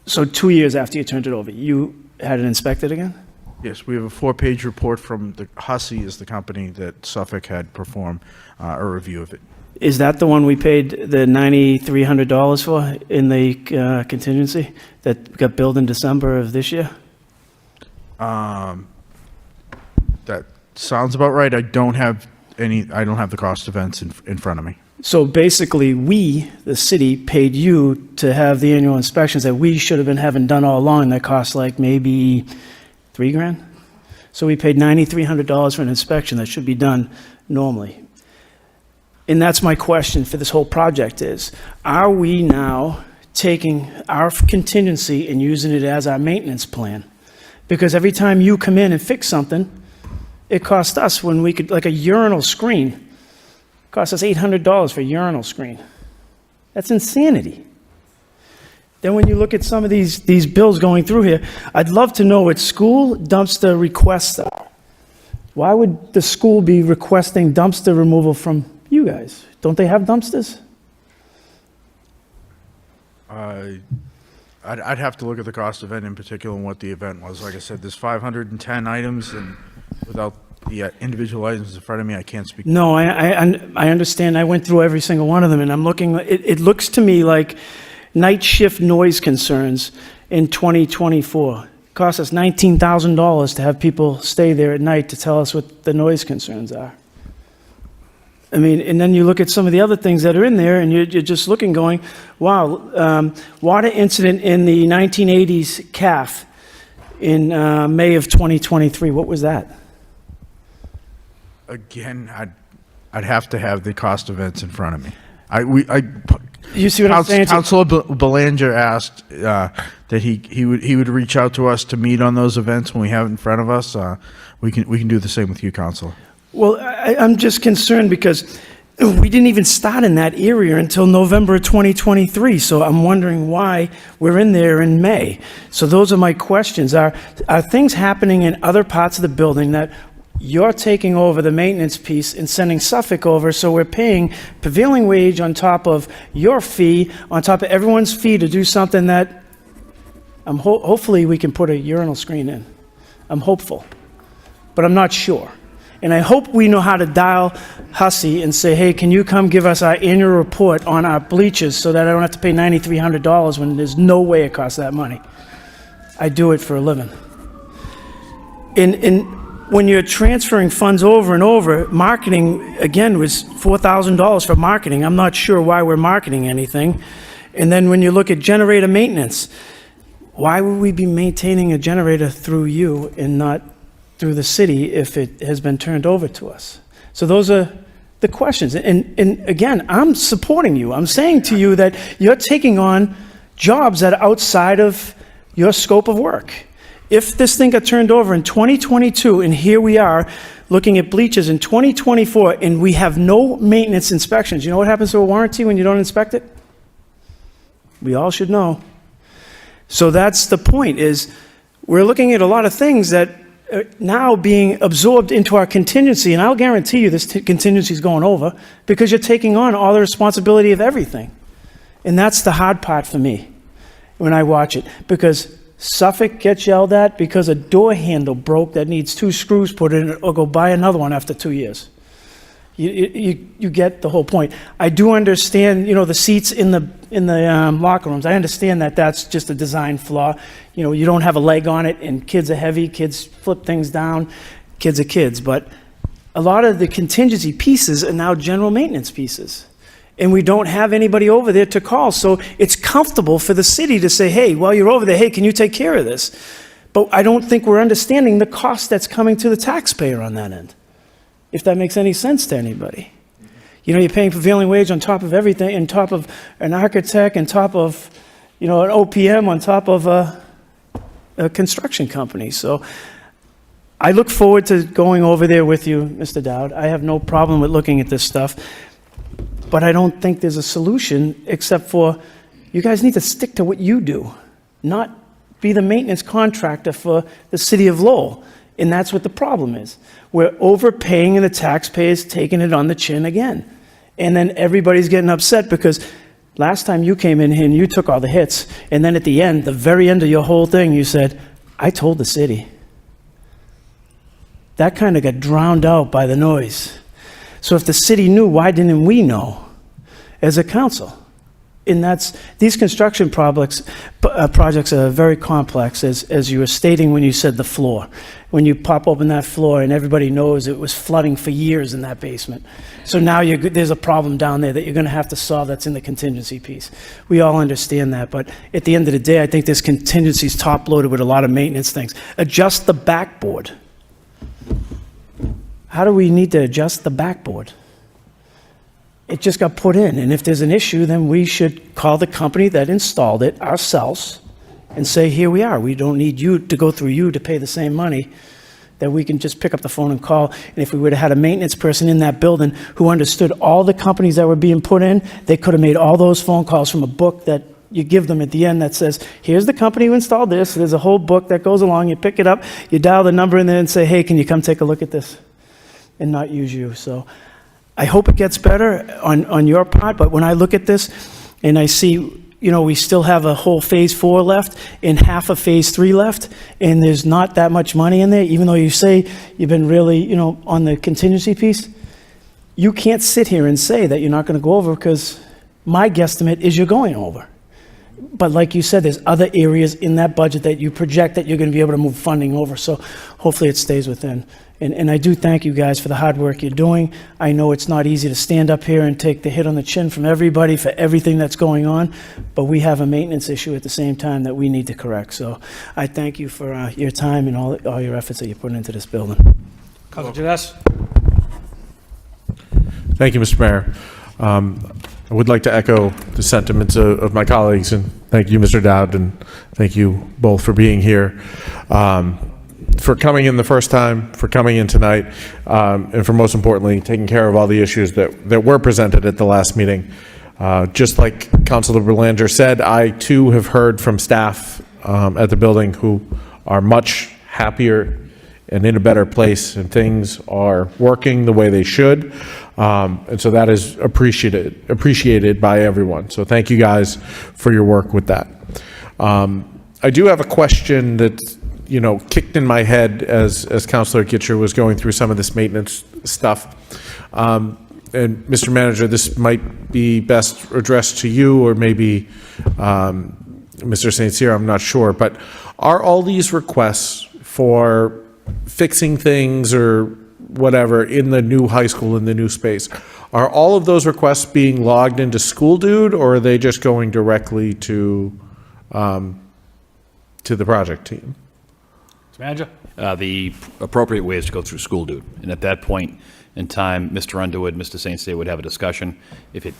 S13: So 2 years after you turned it over, you had it inspected again?
S6: Yes, we have a 4-page report from the Hussey is the company that Suffolk had performed a review of it.
S13: Is that the one we paid the $9,300 for in the contingency that got billed in December of this year?
S6: That sounds about right. I don't have the cost events in front of me.
S13: So basically, we, the city, paid you to have the annual inspections that we should have been having done all along that cost like maybe $3,000? So we paid $9,300 for an inspection that should be done normally. And that's my question for this whole project is, are we now taking our contingency and using it as our maintenance plan? Because every time you come in and fix something, it cost us when we could, like a urinal screen, cost us $800 for a urinal screen. That's insanity. Then when you look at some of these bills going through here, I'd love to know what school dumpster requests are. Why would the school be requesting dumpster removal from you guys? Don't they have dumpsters?
S6: I'd have to look at the cost event in particular and what the event was. Like I said, there's 510 items, and without the individual items in front of me, I can't speak.
S13: No, I understand. I went through every single one of them, and I'm looking, it looks to me like night shift noise concerns in 2024. It cost us $19,000 to have people stay there at night to tell us what the noise concerns are. I mean, and then you look at some of the other things that are in there, and you're just looking going, wow, water incident in the 1980s CAF in May of 2023. What was that?
S6: Again, I'd have to have the cost events in front of me.
S13: You see what I'm saying?
S6: Councilor Belanger asked that he would reach out to us to meet on those events when we have it in front of us. We can do the same with you, Councilor.
S13: Well, I'm just concerned because we didn't even start in that area until November 2023. So I'm wondering why we're in there in May. So those are my questions. Are things happening in other parts of the building that you're taking over the maintenance piece and sending Suffolk over, so we're paying prevailing wage on top of your fee, on top of everyone's fee to do something that hopefully we can put a urinal screen in. I'm hopeful, but I'm not sure. And I hope we know how to dial Hussey and say, hey, can you come give us our annual report on our bleachers so that I don't have to pay $9,300 when there's no way it costs that money. I do it for a living. And when you're transferring funds over and over, marketing, again, was $4,000 for marketing. I'm not sure why we're marketing anything. And then when you look at generator maintenance, why would we be maintaining a generator through you and not through the city if it has been turned over to us? So those are the questions. And again, I'm supporting you. I'm saying to you that you're taking on jobs that are outside of your scope of work. If this thing got turned over in 2022, and here we are looking at bleachers in 2024, and we have no maintenance inspections, you know what happens to a warranty when you don't inspect it? We all should know. So that's the point, is we're looking at a lot of things that are now being absorbed into our contingency, and I'll guarantee you this contingency is going over because you're taking on all the responsibility of everything. And that's the hard part for me when I watch it, because Suffolk gets yelled at because a door handle broke that needs 2 screws put in it, or go buy another one after 2 years. You get the whole point. I do understand, the seats in the locker rooms. I understand that that's just a design flaw. You don't have a leg on it, and kids are heavy. Kids flip things down. Kids are kids. But a lot of the contingency pieces are now general maintenance pieces. And we don't have anybody over there to call. So it's comfortable for the city to say, hey, while you're over there, hey, can you take care of this? But I don't think we're understanding the cost that's coming to the taxpayer on that end, if that makes any sense to anybody. You're paying prevailing wage on top of everything, on top of an architect, on top of, an OPM, on top of a construction company. So I look forward to going over there with you, Mr. Dowd. I have no problem with looking at this stuff. But I don't think there's a solution except for you guys need to stick to what you do, not be the maintenance contractor for the city of Lowell. And that's what the problem is. We're overpaying and the taxpayers taking it on the chin again. And then everybody's getting upset because last time you came in here and you took all the hits. And then at the end, the very end of your whole thing, you said, I told the city. That kind of got drowned out by the noise. So if the city knew, why didn't we know as a council? And these construction projects are very complex, as you were stating when you said the floor. When you pop open that floor and everybody knows it was flooding for years in that basement. So now there's a problem down there that you're going to have to solve that's in the contingency piece. We all understand that, but at the end of the day, I think this contingency is top-loaded with a lot of maintenance things. Adjust the backboard. How do we need to adjust the backboard? It just got put in, and if there's an issue, then we should call the company that installed it ourselves and say, here we are. We don't need you to go through you to pay the same money, that we can just pick up the phone and call. And if we would have had a maintenance person in that building who understood all the companies that were being put in, they could have made all those phone calls from a book that you give them at the end that says, here's the company who installed this. There's a whole book that goes along. You pick it up, you dial the number in there and say, hey, can you come take a look at this? And not use you. So I hope it gets better on your part, but when I look at this and I see, we still have a whole phase 4 left and half of phase 3 left, and there's not that much money in there, even though you say you've been really, on the contingency piece, you can't sit here and say that you're not going to go over, because my guesstimate is you're going over. But like you said, there's other areas in that budget that you project that you're going to be able to move funding over. So hopefully it stays within. And I do thank you guys for the hard work you're doing. I know it's not easy to stand up here and take the hit on the chin from everybody for everything that's going on, but we have a maintenance issue at the same time that we need to correct. So I thank you for your time and all your efforts that you're putting into this building.
S1: Councilor Janess?
S4: Thank you, Mr. Mayor. I would like to echo the sentiments of my colleagues, and thank you, Mr. Dowd, and thank you both for being here, for coming in the first time, for coming in tonight, and for most importantly, taking care of all the issues that were presented at the last meeting. Just like Councilor Belanger said, I too have heard from staff at the building who are much happier and in a better place, and things are working the way they should. And so that is appreciated by everyone. So thank you guys for your work with that. I do have a question that's kicked in my head as Councilor Gitcher was going through some of this maintenance stuff. And Mr. Manager, this might be best addressed to you or maybe Mr. St. Cyr, I'm not sure, but are all these requests for fixing things or whatever in the new high school, in the new space, are all of those requests being logged into School Dude, or are they just going directly to the project team?
S1: Mr. Manager?
S7: The appropriate way is to go through School Dude. And at that point in time, Mr. Underwood, Mr. St. Cyr would have a discussion. If it,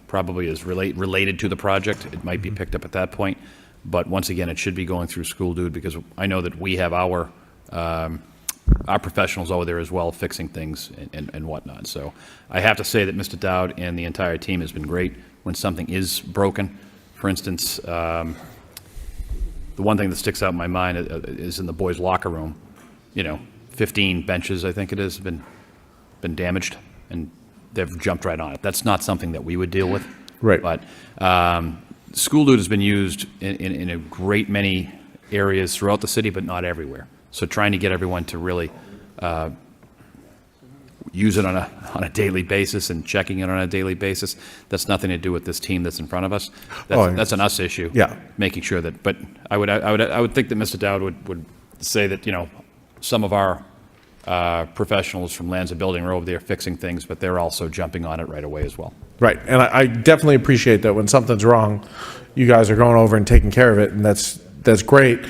S7: probably is related to the project, it might be picked up at that point. But once again, it should be going through School Dude because I know that we have our professionals over there as well fixing things and whatnot. So I have to say that Mr. Dowd and the entire team has been great when something is broken. For instance, the one thing that sticks out in my mind is in the boys' locker room. 15 benches, I think it is, been damaged, and they've jumped right on it. That's not something that we would deal with.
S4: Right.
S7: But School Dude has been used in a great many areas throughout the city, but not everywhere. So trying to get everyone to really use it on a daily basis and checking it on a daily basis, that's nothing to do with this team that's in front of us. That's an us issue.
S4: Yeah.
S7: Making sure that, but I would think that Mr. Dowd would say that, some of our professionals from Lands and Building are over there fixing things, but they're also jumping on it right away as well.
S4: Right, and I definitely appreciate that when something's wrong, you guys are going over and taking care of it, and that's great.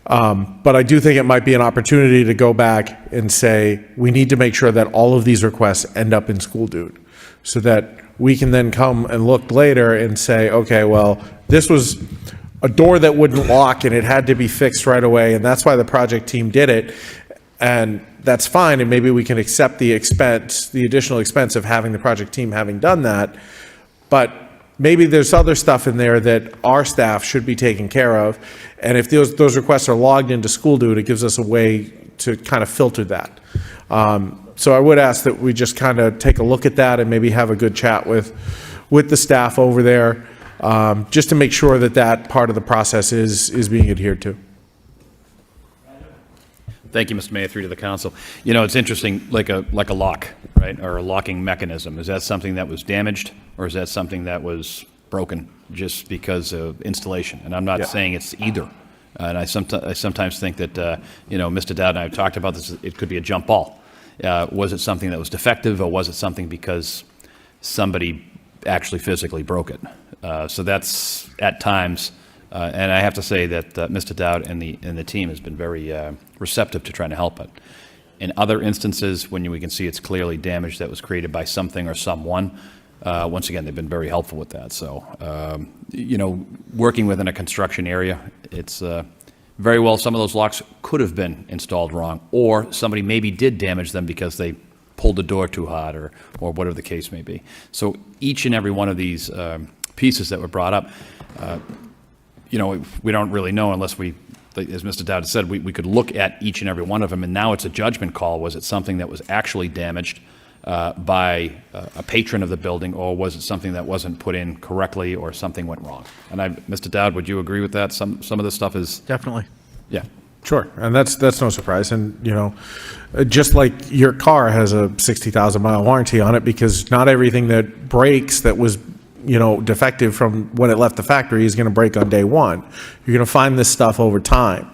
S4: But I do think it might be an opportunity to go back and say, we need to make sure that all of these requests end up in School Dude, so that we can then come and look later and say, okay, well, this was a door that wouldn't lock and it had to be fixed right away, and that's why the project team did it. And that's fine, and maybe we can accept the expense, the additional expense of having the project team having done that. But maybe there's other stuff in there that our staff should be taking care of. And if those requests are logged into School Dude, it gives us a way to kind of filter that. So I would ask that we just kind of take a look at that and maybe have a good chat with the staff over there, just to make sure that that part of the process is being adhered to.
S7: Thank you, Mr. Mayor, through to the council. It's interesting, like a lock, right, or a locking mechanism. Is that something that was damaged, or is that something that was broken just because of installation? And I'm not saying it's either. And I sometimes think that, Mr. Dowd and I have talked about this. It could be a jump ball. Was it something that was defective, or was it something because somebody actually physically broke it? So that's at times. And I have to say that Mr. Dowd and the team has been very receptive to trying to help it. In other instances, when we can see it's clearly damage that was created by something or someone, once again, they've been very helpful with that. So, working within a construction area, it's very well some of those locks could have been installed wrong, or somebody maybe did damage them because they pulled the door too hard, or whatever the case may be. So each and every one of these pieces that were brought up, we don't really know unless we, as Mr. Dowd said, we could look at each and every one of them, and now it's a judgment call. Was it something that was actually damaged by a patron of the building, or was it something that wasn't put in correctly, or something went wrong? And Mr. Dowd, would you agree with that? Some of this stuff is...
S6: Definitely.
S7: Yeah.
S4: Sure, and that's no surprise. And, just like your car has a 60,000-mile warranty on it, because not everything that breaks that was defective from when it left the factory is going to break on day one. You're going to find this stuff over time.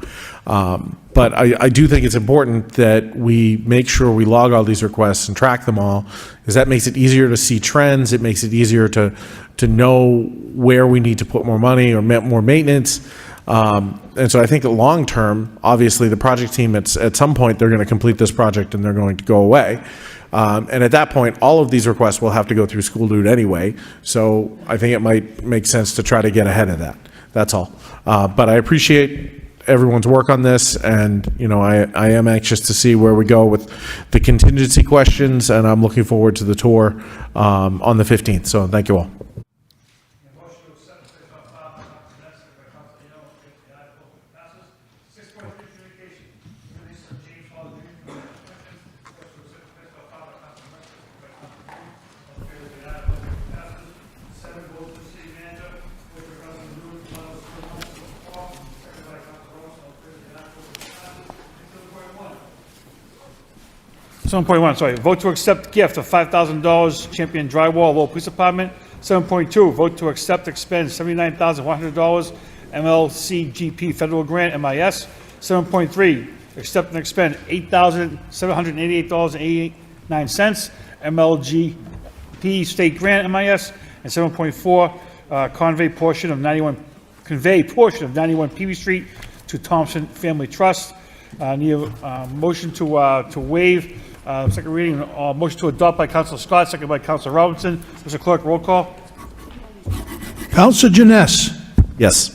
S4: But I do think it's important that we make sure we log all these requests and track them all, because that makes it easier to see trends. It makes it easier to know where we need to put more money or more maintenance. And so I think that long term, obviously the project team, at some point, they're going to complete this project and they're going to go away. And at that point, all of these requests will have to go through School Dude anyway. So I think it might make sense to try to get ahead of that. That's all. But I appreciate everyone's work on this, and I am anxious to see where we go with the contingency questions, and I'm looking forward to the tour on the 15th. So thank you all.
S1: 7.1, sorry, vote to accept gift of $5,000 Champion Drywall, Lowell Police Department. 7.2, vote to accept, expend $79,100 MLCGP Federal Grant, MIS. 7.3, accept and expend $8,788.89 MLGP State Grant, MIS. And 7.4, convey portion of 91 Peavy Street to Thompson Family Trust. Need a motion to waive second reading, motion to adopt by Councilor Scott, second by Councilor Robinson. Mr. Clerk, roll call.
S2: Counsel Janess.
S4: Yes.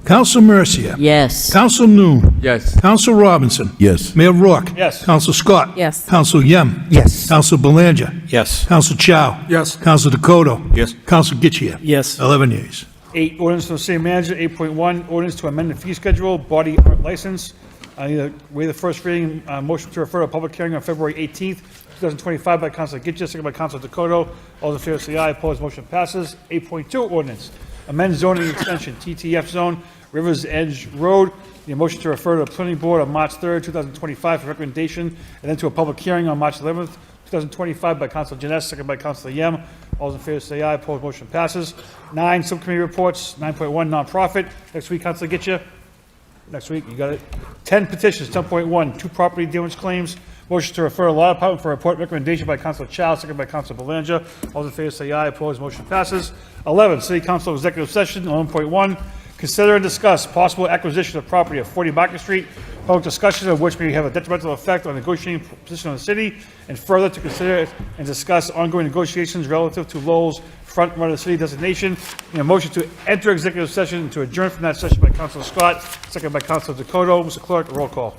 S2: Counsel Mercia.
S3: Yes.
S2: Counsel Noon.
S8: Yes.
S2: Counsel Robinson.
S5: Yes.
S2: Mayor Rourke.
S1: Yes.
S2: Counsel Scott.
S10: Yes.
S2: Counsel Yem.
S11: Yes.
S2: Counsel Belanger.
S9: Yes.
S2: Counsel Chow.
S12: Yes.
S2: Counsel Dakota.
S9: Yes.
S2: Counsel Getchia.
S13: Yes.
S2: 11 yeas.
S1: 8, ordinance from the city manager. 8.1, ordinance to amend the fee schedule, body art license. I need to waive the first reading, motion to refer to a public hearing on February 18th, 2025 by Councilor Gitcha, second by Councilor Dakota. All those in favor say aye. Opposed, motion passes. 8.2, ordinance, amend zoning extension, TTF zone, Rivers Edge Road. The motion to refer to the planning board on March 3rd, 2025 for recommendation, and then to a public hearing on March 11th, 2025 by Councilor Janess, second by Councilor Yem. All those in favor say aye. Opposed, motion passes. 9, subcommittee reports. 9.1, nonprofit. Next week, Councilor Gitcha. Next week, you got it. 10 petitions. 10.1, 2 property damage claims. Motion to refer to law department for report recommendation by Councilor Chow, second by Councilor Belanger. All those in favor say aye. Opposed, motion passes. 11, city council executive session. 11.1, consider and discuss possible acquisition of property at 40 Market Street, public discussion of which may have a detrimental effect on the negotiating position of the city, and further to consider and discuss ongoing negotiations relative to Lowell's front run of the city designation. And a motion to enter executive session and to adjourn from that session by Councilor Scott, second by Councilor Dakota. Mr. Clerk, roll call.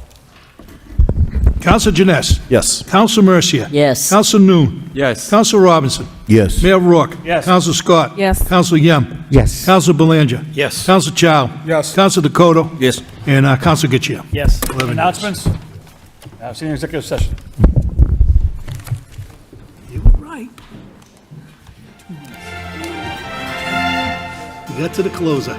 S2: Counsel Janess.
S4: Yes.
S2: Counsel Mercia.
S3: Yes.
S2: Counsel Noon.
S8: Yes.
S2: Counsel Robinson.
S5: Yes.
S2: Mayor Rourke.
S1: Yes.
S2: Counsel Scott.
S10: Yes.
S2: Counsel Yem.
S11: Yes.
S2: Counsel Belanger.
S9: Yes.
S2: Counsel Chow.
S12: Yes.
S2: Counsel Dakota.
S9: Yes.
S2: And Counsel Getchia.
S1: Yes.
S2: 11
S1: Announcements? Senior executive session.
S2: You were right. We got to the closer.